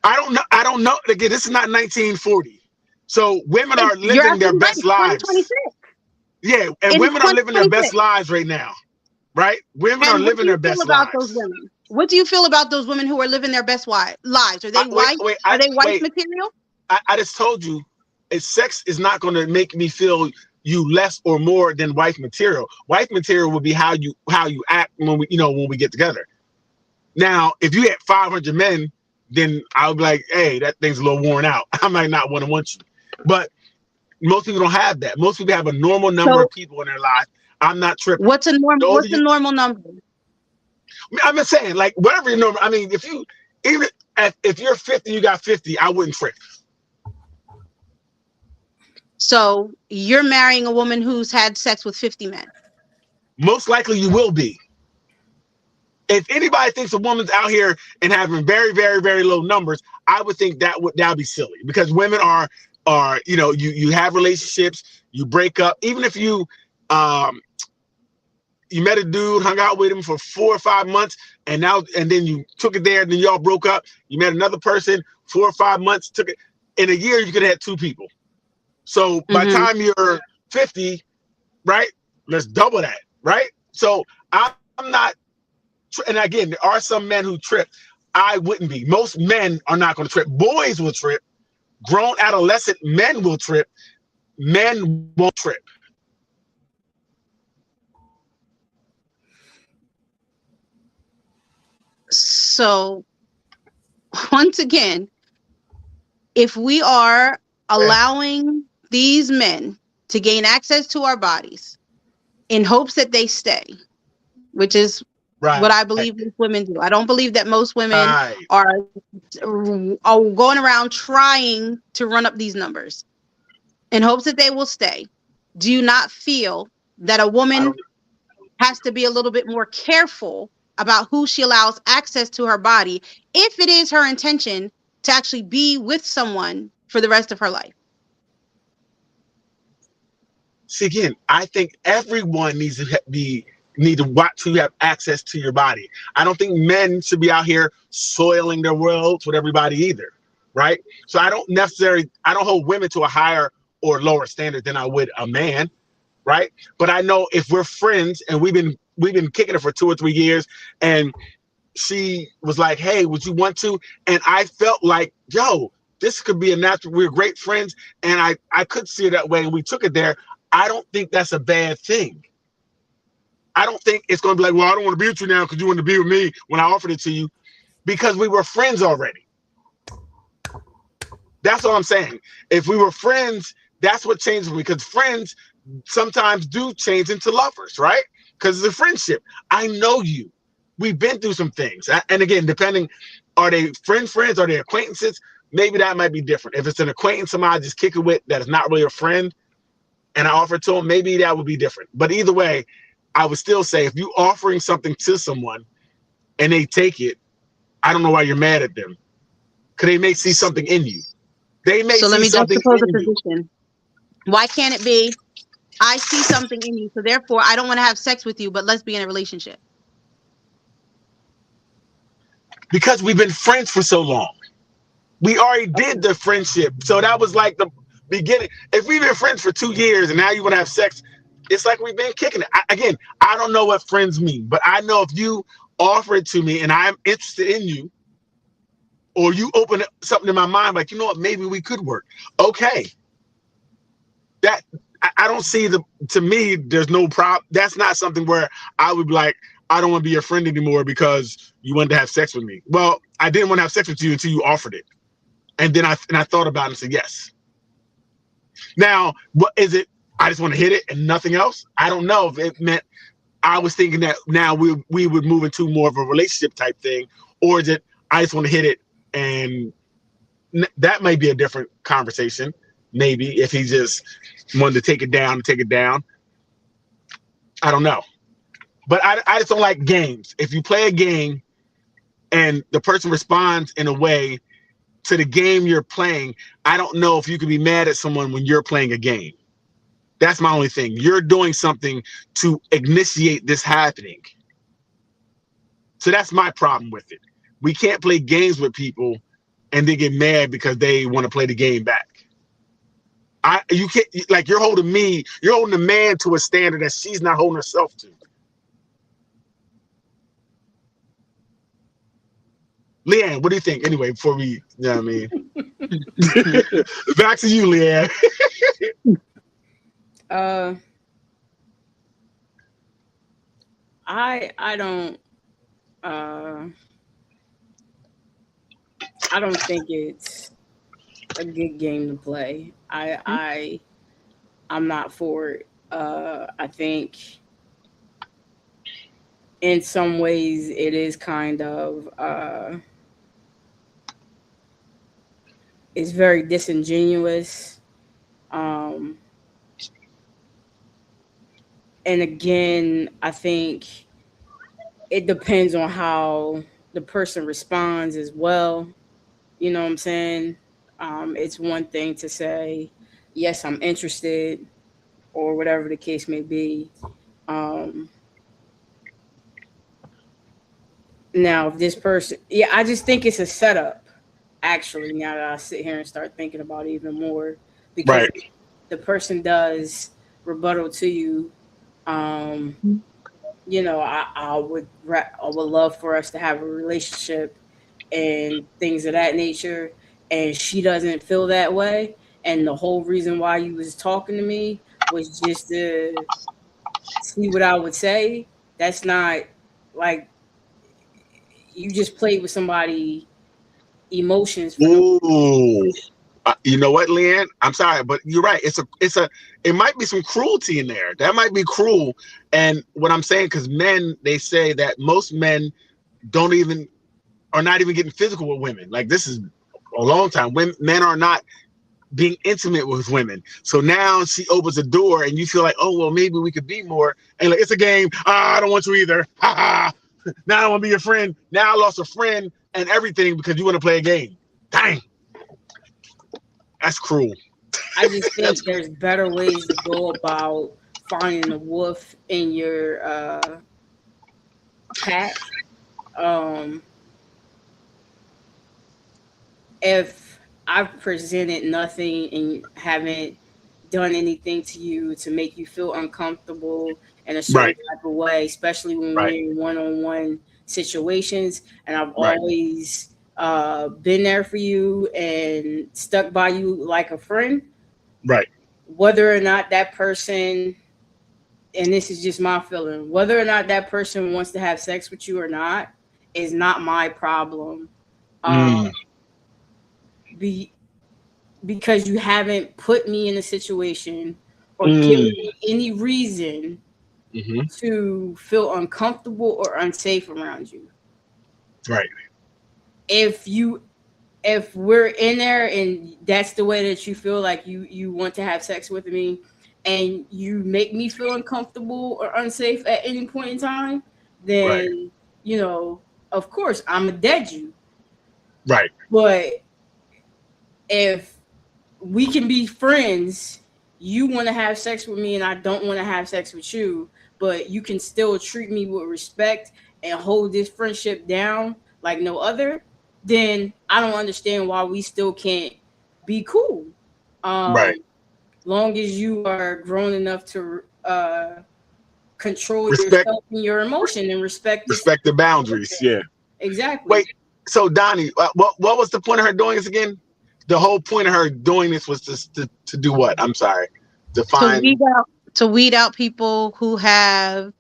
I don't know. Again, this is not 1940. So women are living their best lives. Yeah, and women are living their best lives right now. Right? Women are living their best lives. Those women? What do you feel about those women who are living their best lives? Are they white? Are they white material? I just told you, sex is not going to make me feel you less or more than wife material. Wife material would be how you act when we get together. Now, if you had 500 men, then I'll be like, hey, that thing's a little worn out. I might not want you. But most people don't have that. Most people have a normal number of people in their life. I'm not tripping. What's a normal number? I'm just saying, like, whatever your number. I mean, if you're 50, you got 50, I wouldn't trip. So you're marrying a woman who's had sex with 50 men. Most likely you will be. If anybody thinks a woman's out here and having very, very, very low numbers, I would think that would be silly, because women are you have relationships, you break up, even if you met a dude, hung out with him for 4 or 5 months, and then you took it there, and then y'all broke up. You met another person, 4 or 5 months, took it. In a year, you could have had 2 people. So by the time you're 50, right? Let's double that, right? So I'm not, and again, there are some men who trip. I wouldn't be. Most men are not going to trip. Boys will trip. Grown adolescent men will trip. Men won't trip. So once again, if we are allowing these men to gain access to our bodies in hopes that they stay, which is what I believe these women do. I don't believe that most women are going around trying to run up these numbers in hopes that they will stay. Do you not feel that a woman has to be a little bit more careful about who she allows access to her body if it is her intention to actually be with someone for the rest of her life? See, again, I think everyone needs to watch who have access to your body. I don't think men should be out here soiling their worlds with everybody either, right? So I don't hold women to a higher or lower standard than I would a man, right? But I know if we're friends and we've been kicking it for 2 or 3 years, and she was like, hey, would you want to? And I felt like, yo, this could be a natural, we're great friends, and I could see it that way, and we took it there. I don't think that's a bad thing. I don't think it's going to be like, well, I don't want to be with you now because you want to be with me when I offered it to you, because we were friends already. That's all I'm saying. If we were friends, that's what changed me, because friends sometimes do change into lovers, right? Because it's a friendship. I know you. We've been through some things. And again, depending, are they friends? Are they acquaintances? Maybe that might be different. If it's an acquaintance, somebody I just kick it with that is not really a friend, and I offer it to them, maybe that would be different. But either way, I would still say, if you're offering something to someone and they take it, I don't know why you're mad at them, because they may see something in you. They may. So let me just suppose a position. Why can't it be, I see something in you, so therefore I don't want to have sex with you, but let's be in a relationship? Because we've been friends for so long. We already did the friendship. So that was like the beginning. If we've been friends for 2 years and now you want to have sex, it's like we've been kicking it. Again, I don't know what friends mean, but I know if you offer it to me and I'm interested in you, or you open something in my mind, like, you know what, maybe we could work. Okay. That, I don't see to me, there's no problem. That's not something where I would be like, I don't want to be your friend anymore because you wanted to have sex with me. Well, I didn't want to have sex with you until you offered it. And then I thought about it and said, yes. Now, what is it? I just want to hit it and nothing else? I don't know if it meant I was thinking that now we would move into more of a relationship type thing, or is it I just want to hit it, and that might be a different conversation. Maybe if he just wanted to take it down. I don't know. But I just don't like games. If you play a game and the person responds in a way to the game you're playing, I don't know if you can be mad at someone when you're playing a game. That's my only thing. You're doing something to initiate this happening. So that's my problem with it. We can't play games with people and they get mad because they want to play the game back. You can't, like, you're holding the man to a standard that she's not holding herself to. Leanne, what do you think? Anyway, before we, you know what I mean? Back to you, Leanne. I don't think it's a good game to play. I'm not for it. I think in some ways it is kind of it's very disingenuous. And again, I think it depends on how the person responds as well. You know what I'm saying? It's one thing to say, yes, I'm interested, or whatever the case may be. Now, if this person, I just think it's a setup. Actually, now that I sit here and start thinking about it even more, because the person does rebuttal to you. You know, I would love for us to have a relationship and things of that nature, and she doesn't feel that way, and the whole reason why you was talking to me was just to see what I would say. That's not, like, you just played with somebody emotions. Ooh. You know what, Leanne? I'm sorry, but you're right. It might be some cruelty in there. That might be cruel. And what I'm saying, because men, they say that most men are not even getting physical with women. Like, this is a long time. Men are not being intimate with women. So now she opens the door and you feel like, oh, well, maybe we could be more. And like, it's a game. I don't want you either. Ha ha. Now I want to be your friend. Now I lost a friend and everything because you want to play a game. Dang. That's cruel. I just think there's better ways to go about finding the wolf in your pack. If I've presented nothing and haven't done anything to you to make you feel uncomfortable in a certain type of way, especially when we're in one-on-one situations, and I've always been there for you and stuck by you like a friend. Right. Whether or not that person, and this is just my feeling, whether or not that person wants to have sex with you or not is not my problem. Because you haven't put me in a situation or given me any reason to feel uncomfortable or unsafe around you. Right. If we're in there and that's the way that you feel like you want to have sex with me, and you make me feel uncomfortable or unsafe at any point in time, then you know, of course, I'm a dead you. Right. But if we can be friends, you want to have sex with me and I don't want to have sex with you, but you can still treat me with respect and hold this friendship down like no other, then I don't understand why we still can't be cool. Long as you are grown enough to control yourself and your emotion and respect the boundaries. Yeah. Exactly. Wait, so Donnie, what was the point of her doing this again? The whole point of her doing this was to do what? I'm sorry. To weed out people who have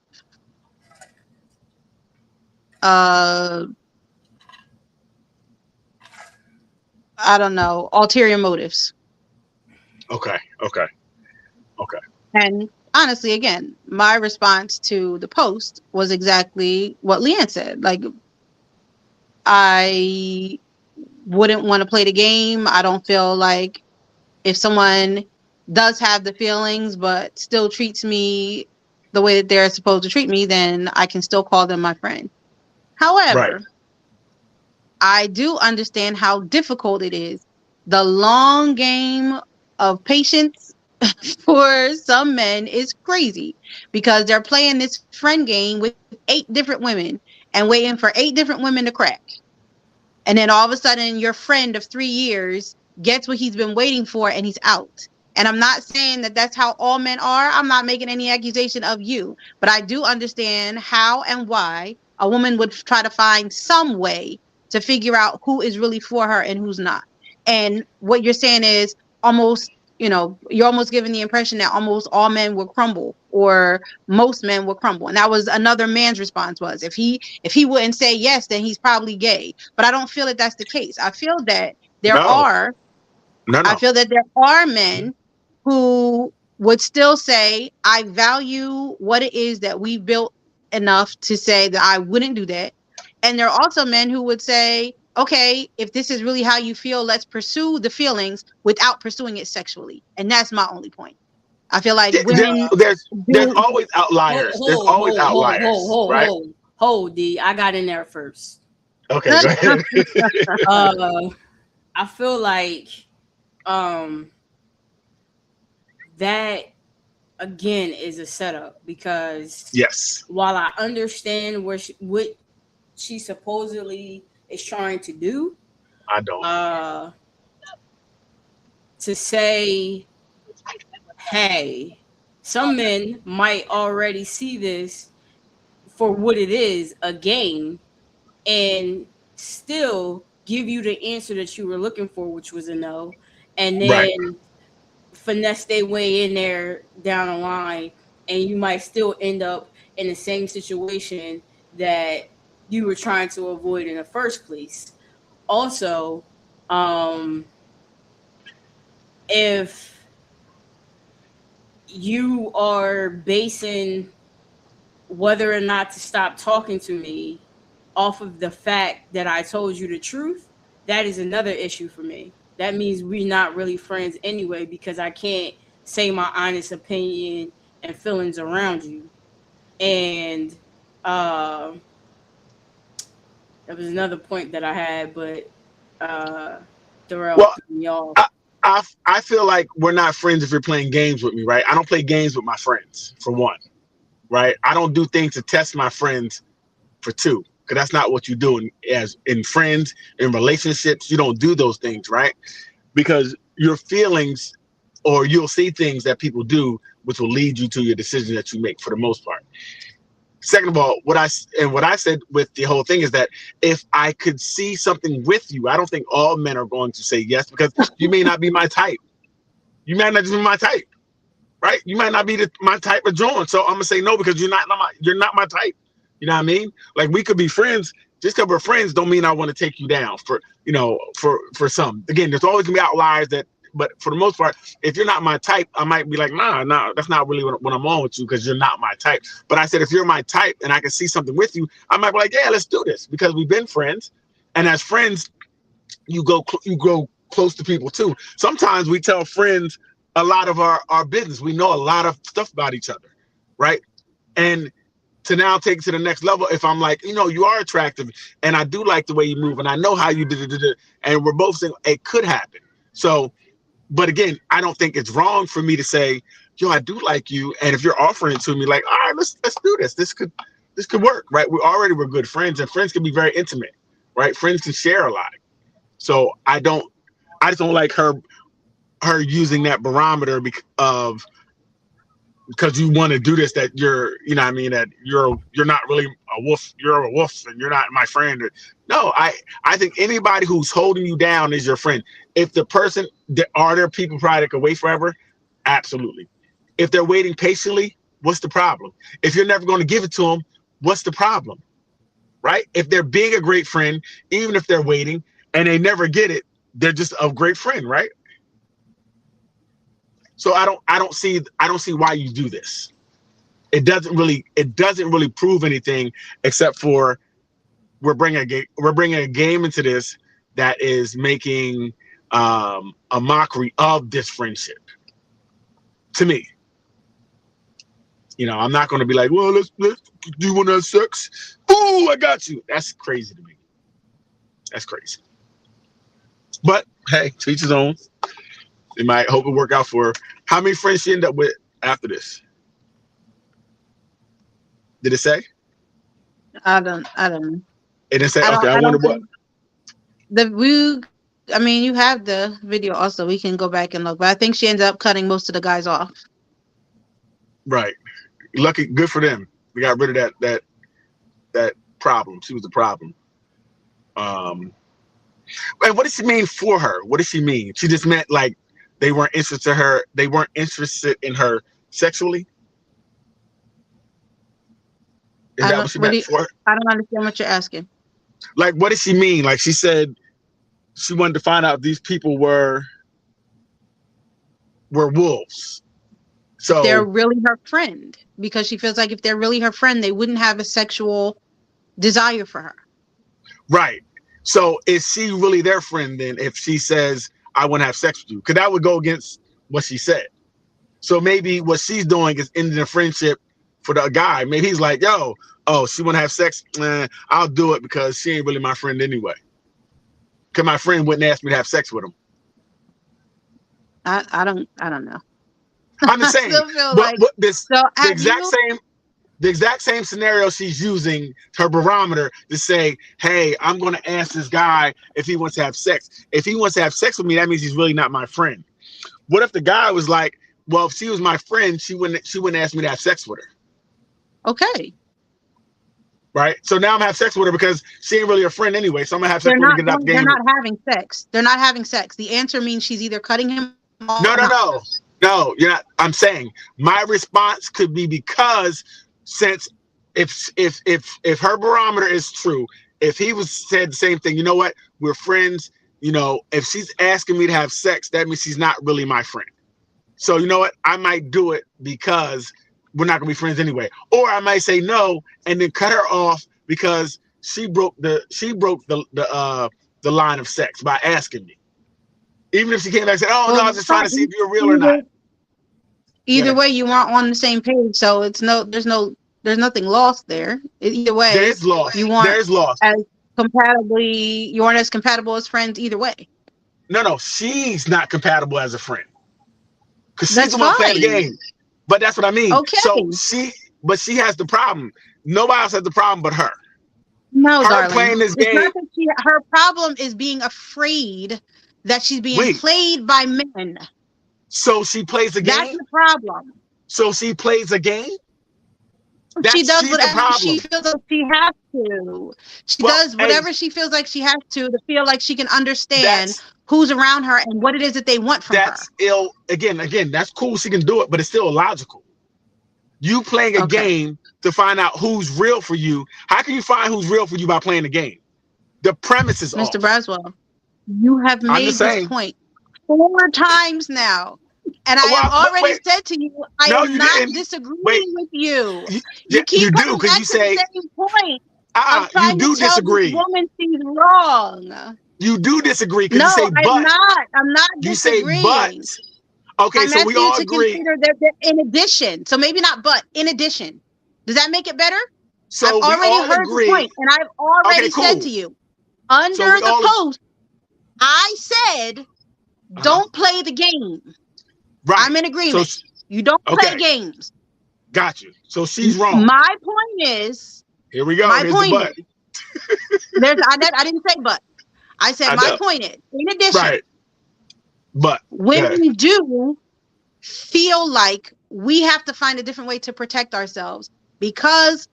I don't know, ulterior motives. Okay. And honestly, again, my response to the post was exactly what Leanne said. Like, I wouldn't want to play the game. I don't feel like if someone does have the feelings but still treats me the way that they're supposed to treat me, then I can still call them my friend. However, Right. I do understand how difficult it is. The long game of patience for some men is crazy because they're playing this friend game with 8 different women and waiting for 8 different women to crack. And then all of a sudden, your friend of 3 years gets what he's been waiting for and he's out. And I'm not saying that that's how all men are. I'm not making any accusation of you. But I do understand how and why a woman would try to find some way to figure out who is really for her and who's not. And what you're saying is almost, you're almost giving the impression that almost all men will crumble or most men will crumble. And that was another man's response was if he wouldn't say yes, then he's probably gay. But I don't feel that that's the case. I feel that there No. are No. men who would still say, I value what it is that we built enough to say that I wouldn't do that. And there are also men who would say, okay, if this is really how you feel, let's pursue the feelings without pursuing it sexually. And that's my only point. I feel like women There's always outliers. There's always outliers, right? Hold, D. I got in there first. Okay, go ahead. I feel like that again is a setup because Yes. while I understand what she supposedly is trying to do, I don't. To say, hey, some men might already see this for what it is, a game, and still give you the answer that you were looking for, which was a no, and then finesse their way in there down the line, and you might still end up in the same situation that you were trying to avoid in the first place. Also, if you are basing whether or not to stop talking to me off of the fact that I told you the truth, that is another issue for me. That means we're not really friends anyway, because I can't say my honest opinion and feelings around you. And there was another point that I had, but Darrell threw me off. I feel like we're not friends if you're playing games with me, right? I don't play games with my friends, for one, right? I don't do things to test my friends, for two, because that's not what you do as in friends, in relationships. You don't do those things, right? Because your feelings, or you'll see things that people do, which will lead you to your decision that you make for the most part. Second of all, what I said with the whole thing is that if I could see something with you, I don't think all men are going to say yes, because you may not be my type. You might not just be my type, right? You might not be my type of John. So I'm gonna say no, because you're not my type. You know what I mean? Like, we could be friends. Just because we're friends don't mean I want to take you down for some. Again, there's always gonna be outliers but for the most part, if you're not my type, I might be like, nah, that's not really what I'm on with you, because you're not my type. But I said, if you're my type and I can see something with you, I might be like, yeah, let's do this, because we've been friends. And as friends, you go close to people too. Sometimes we tell friends a lot of our business. We know a lot of stuff about each other, right? And to now take it to the next level, if I'm like, you are attractive and I do like the way you move and I know how you did it, and we're both saying it could happen. So, but again, I don't think it's wrong for me to say, I do like you. And if you're offering it to me, like, all right, let's do this. This could work, right? We're good friends, and friends can be very intimate, right? Friends can share a lot. So I just don't like her using that barometer because you want to do this, that you're, that you're not really a wolf. You're a wolf and you're not my friend. No, I think anybody who's holding you down is your friend. If the person, are there people probably that could wait forever? Absolutely. If they're waiting patiently, what's the problem? If you're never going to give it to them, what's the problem? Right? If they're being a great friend, even if they're waiting and they never get it, they're just a great friend, right? So I don't see why you do this. It doesn't really prove anything except for we're bringing a game into this that is making a mockery of this friendship. To me, I'm not going to be like, well, let's do you want to have sex? Ooh, I got you. That's crazy to me. That's crazy. But hey, to each his own. They might hope it work out for her. How many friends she ended up with after this? Did it say? I don't know. It didn't say. Okay, I wonder what. You have the video also. We can go back and look, but I think she ended up cutting most of the guys off. Right. Lucky, good for them. We got rid of that problem. She was the problem. And what does she mean for her? What does she mean? She just meant like they weren't interested in her. They weren't interested in her sexually. Is that what she meant for her? I don't understand what you're asking. Like, what does she mean? Like, she said she wanted to find out if these people were wolves. So they're really her friend, because she feels like if they're really her friend, they wouldn't have a sexual desire for her. Right. So is she really their friend then if she says, I want to have sex with you? Because that would go against what she said. So maybe what she's doing is ending a friendship for the guy. Maybe he's like, yo, she want to have sex? I'll do it because she ain't really my friend anyway. Because my friend wouldn't ask me to have sex with him. I don't know. I'm just saying. The exact same scenario she's using her barometer to say, hey, I'm going to ask this guy if he wants to have sex. If he wants to have sex with me, that means he's really not my friend. What if the guy was like, well, if she was my friend, she wouldn't ask me to have sex with her. Okay. Right. So now I'm gonna have sex with her because she ain't really a friend anyway. So I'm gonna have sex with her to get out the game. They're not having sex. They're not having sex. The answer means she's either cutting him off. No, you're not. I'm saying my response could be because since if her barometer is true, if he said the same thing, you know what? We're friends. If she's asking me to have sex, that means she's not really my friend. So you know what? I might do it because we're not gonna be friends anyway. Or I might say no and then cut her off because she broke the line of sex by asking me. Even if she came back and said, "Oh no, I was just trying to see if you're real or not." Either way, you weren't on the same page, so there's nothing lost there. Either way, there's loss. You weren't as compatible as friends either way. No, she's not compatible as a friend because she's the one playing the game. But that's what I mean. Okay. So she has the problem. Nobody else has the problem but her. No, darling. Playing this game. Not that her problem is being afraid that she's being played by men. So she plays a game? That's the problem. So she plays a game? She does whatever she feels like she has to. She does whatever she feels like she has to feel like she can understand who's around her and what it is that they want from her. That's ill. Again, that's cool. She can do it, but it's still illogical. You playing a game to find out who's real for you. How can you find who's real for you by playing the game? The premise is Mr. Braswell, you have made this point 4 times now. And I have already said to you, I am not disagreeing with you. You keep coming back to the same point. You do disagree. This woman she's wrong. You do disagree because you say but. I'm not disagreeing. You say but. Okay, so we all agree. That in addition, so maybe not but, in addition. Does that make it better? So I've already heard the point, and I've already said to you, under the post, I said, don't play the game. Right. I'm in agreement. So, you don't play games. Got you. So she's wrong. My point is. Here we go. My point is. I didn't say but. I said my point is. In addition, but women do feel like we have to find a different way to protect ourselves because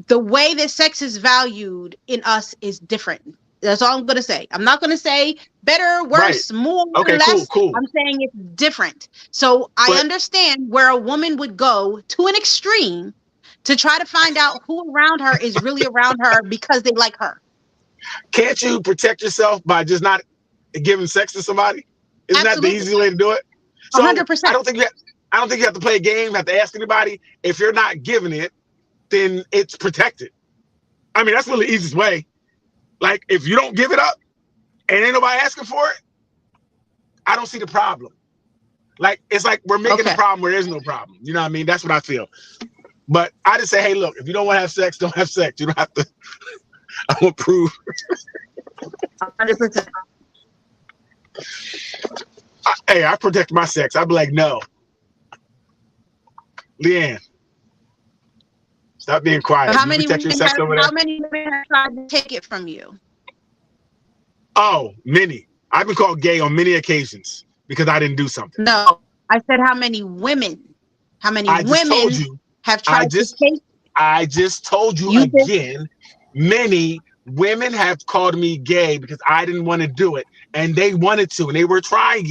the way that sex is valued in us is different. That's all I'm going to say. I'm not going to say better, worse, more, less. Cool. I'm saying it's different. So I understand where a woman would go to an extreme to try to find out who around her is really around her because they like her. can't you protect yourself by just not giving sex to somebody? Isn't Absolutely. that the easy way to do it? So 100%. I don't think you have to play a game, have to ask anybody. If you're not giving it, then it's protected. I mean, that's really the easiest way. Like, if you don't give it up and ain't nobody asking for it, I don't see the problem. Like, it's like we're making a problem where there's no problem. You know what I mean? That's what I feel. But I just say, hey, look, if you don't want to have sex, don't have sex. You don't have to. I won't prove. 100%. Hey, I protect my sex. I'd be like, no. Leanne, stop being quiet. How You many protect your women sex over there? how many women have tried to take it from you? Oh, many. I've been called gay on many occasions because I didn't do something. No, I said how many women? How many women have tried to take? I just told you again. Many women have called me gay because I didn't want to do it, and they wanted to, and they were trying,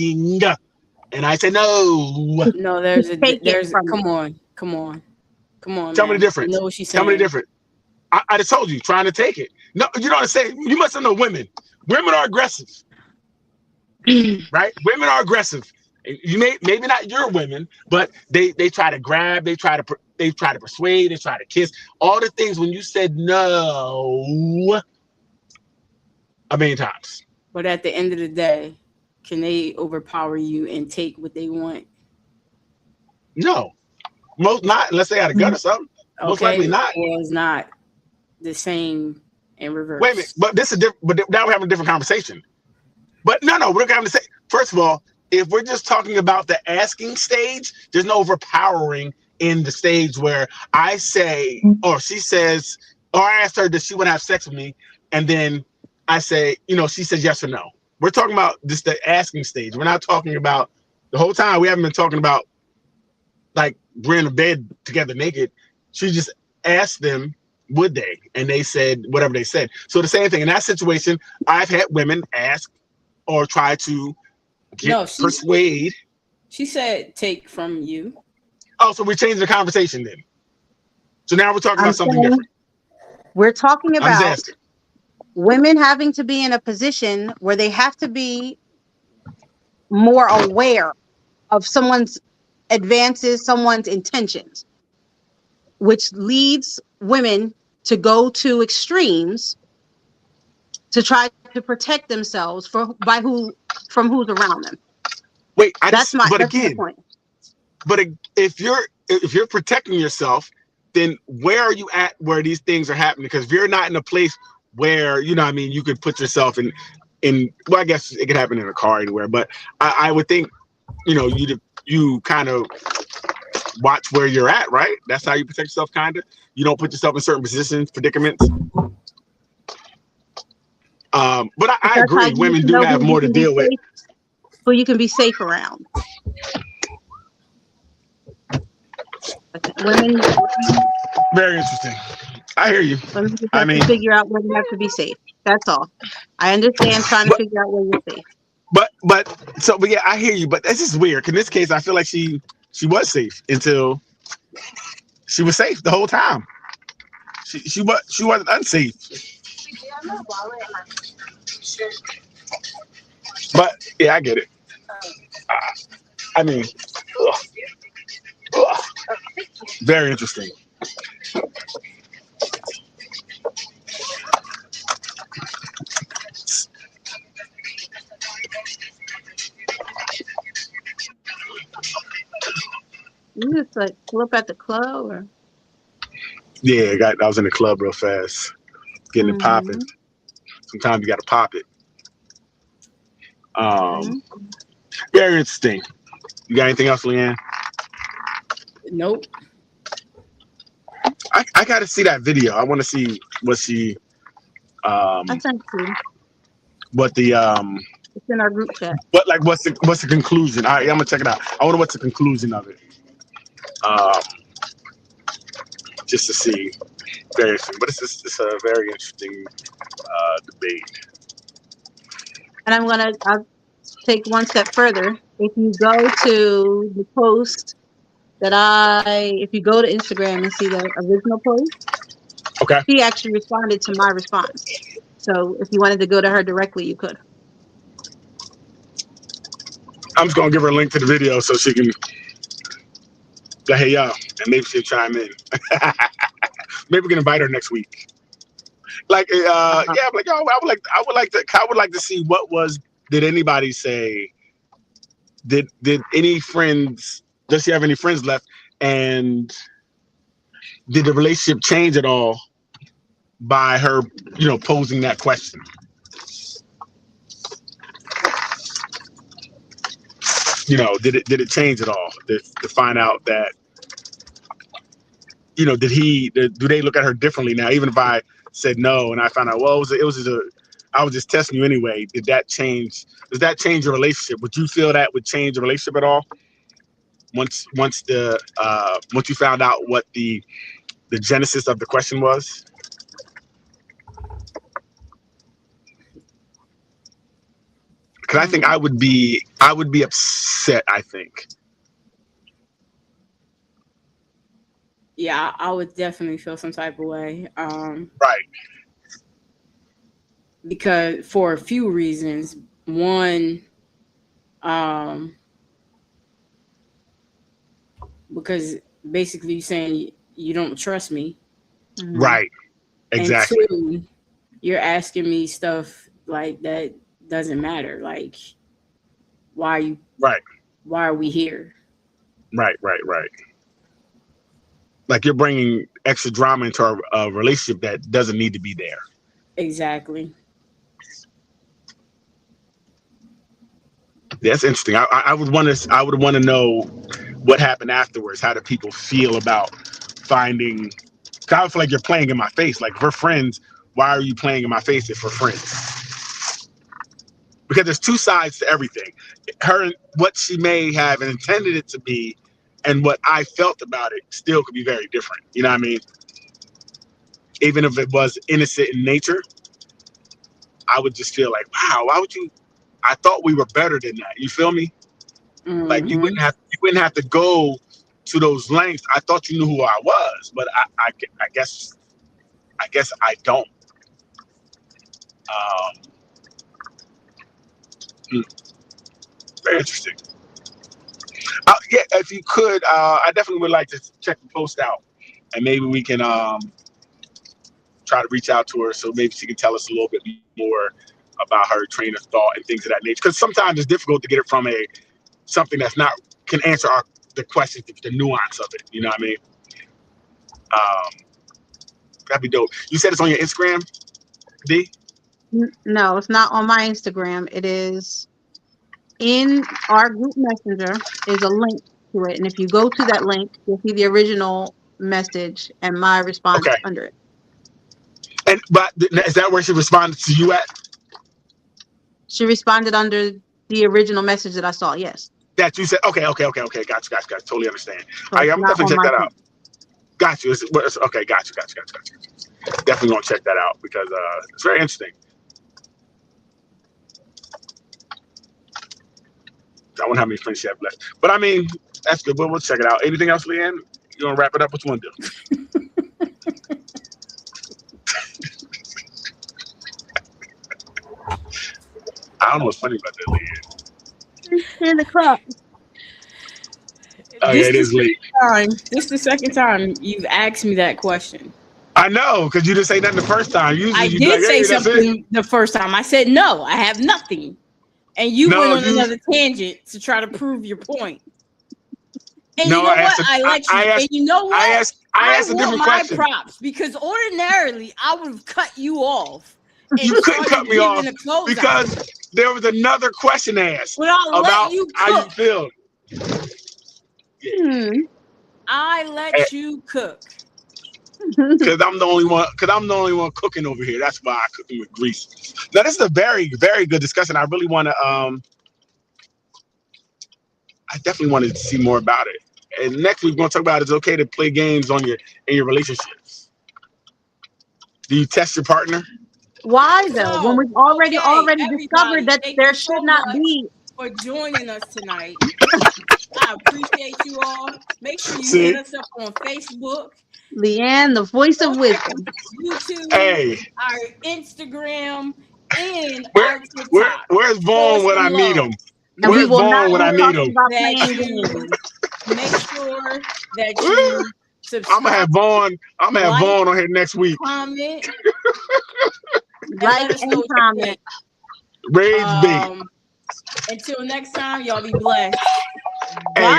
and I said no. No, there's come on. Tell me the difference. You know what she's saying. Tell me the difference. I just told you, trying to take it. No, you know what I'm saying? You must know women. Women are aggressive. Right? Women are aggressive. You maybe not your women, but they try to grab, they try to persuade, they try to kiss, all the things when you said no a million times. But at the end of the day, can they overpower you and take what they want? No. Most not, unless they had a gun or something. Most likely not. Well, it's not the same in reverse. Wait a minute, but this is different. But now we're having a different conversation. But no, we're going to say, first of all, if we're just talking about the asking stage, there's no overpowering in the stage where I say, or she says, or I asked her, does she want to have sex with me? And then I say, she says yes or no. We're talking about just the asking stage. We're not talking about the whole time. We haven't been talking about like we're in the bed together naked. She just asked them, would they? And they said whatever they said. So the same thing in that situation, I've had women ask or try to persuade. She said take from you. Oh, so we're changing the conversation then. So now we're talking about something different. We're talking about women having to be in a position where they have to be more aware of someone's advances, someone's intentions, which leads women to go to extremes to try to protect themselves from who's around them. Wait, that's my point. But if you're protecting yourself, then where are you at where these things are happening? Because if you're not in a place where, you could put yourself in, well, I guess it could happen in a car anywhere, but I would think, you kind of watch where you're at, right? That's how you protect yourself, kind of. You don't put yourself in certain positions, predicaments. But I agree, women do have more to deal with. Who you can be safe around. Women. Very interesting. I hear you. Women just have to figure out where they have to be safe. That's all. I understand trying to figure out where you're safe. But yeah, I hear you. But this is weird. In this case, I feel like she was safe until she was safe the whole time. She wasn't unsafe. But yeah, I get it. Very interesting. You just like pull up at the club, or? Yeah, I was in the club real fast, getting it popping. Sometimes you got to pop it. Very interesting. You got anything else, Leanne? Nope. I got to see that video. I want to see what she. I sent you. What the It's in our group chat. What's the conclusion? All right, I'm gonna check it out. I wonder what's the conclusion of it. Just to see. Very interesting. But it's a very interesting debate. And I'll take one step further. If you go to the post if you go to Instagram and see the original post, okay, he actually responded to my response. So if you wanted to go to her directly, you could. I'm just gonna give her a link to the video so she can say, hey y'all, and maybe she'll chime in. Maybe we can invite her next week. Like, yeah, I'm like, oh, I would like to see did anybody say, did any friends, does she have any friends left? And did the relationship change at all by her, posing that question? Did it change at all to find out that, do they look at her differently now? Even if I said no and I found out, well, I was just testing you anyway. Does that change your relationship? Would you feel that would change the relationship at all? Once you found out what the genesis of the question was? Because I think I would be upset, I think. Yeah, I would definitely feel some type of way. Right. Because for a few reasons. One, because basically you're saying you don't trust me. Right. Exactly. And two, you're asking me stuff like that doesn't matter. Like, why are we here? Right. Like you're bringing extra drama into a relationship that doesn't need to be there. Exactly. That's interesting. I would want to know what happened afterwards. How do people feel about finding? Cause I feel like you're playing in my face. Like, if we're friends, why are you playing in my face if we're friends? Because there's two sides to everything. Her, what she may have intended it to be, and what I felt about it still could be very different. You know what I mean? Even if it was innocent in nature, I would just feel like, wow, why would you? I thought we were better than that. You feel me? Mm-hmm. Like you wouldn't have to go to those lengths. I thought you knew who I was, but I guess I don't. Very interesting. Yeah, if you could, I definitely would like to check the post out, and maybe we can try to reach out to her so maybe she can tell us a little bit more about her train of thought and things of that nature. Because sometimes it's difficult to get it from something that's not can answer the question, the nuance of it. You know what I mean? That'd be dope. You said it's on your Instagram, D? No, it's not on my Instagram. It is in our group messenger. Is a link to it, and if you go to that link, you'll see the original message and my response under it. But is that where she responded to you at? She responded under the original message that I saw. Yes. That you said. Okay. Gotcha. Totally understand. So I'm definitely check that out. Got you. Okay. Got you. Definitely gonna check that out because it's very interesting. I wonder how many friends she have left, but I mean that's good. We'll check it out. Anything else, Leanne? You gonna wrap it up? What you want to do? I don't know what's funny about that, Leanne. It's 10 o'clock. Oh, yeah, it is late. This is the second time you've asked me that question. I know, because you didn't say nothing the first time. Usually I did say something the first time. I said, no, I have nothing. And you went on another tangent to try to prove your point. And you know what? I let you. And you know what? I asked a different question. Props, because ordinarily I would have cut you off. You couldn't cut me off because there was another question asked about how you feel. I let you cook. Because I'm the only one cooking over here. That's why I cook with grease. Now this is a very, very good discussion. I really want to I definitely wanted to see more about it. And next week we're gonna talk about it's okay to play games in your relationships. Do you test your partner? Why though? When we've already discovered that there should not be for joining us tonight. I appreciate you all. Make sure you See? hit us up on Facebook, Leanne, the voice of wisdom. YouTube, Hey, our Instagram, and our TikTok. where's Show Vaughn us when some I need love. him? And we Where's will not Vaughn when be I need talking him? about That playing you games. make sure that you I'm gonna have subscribe, Vaughn. I'm gonna have like, Vaughn on here next week. comment, and Like let us know and what you comment. think. Rage bait. Until next time, y'all be blessed. Hey, Bye.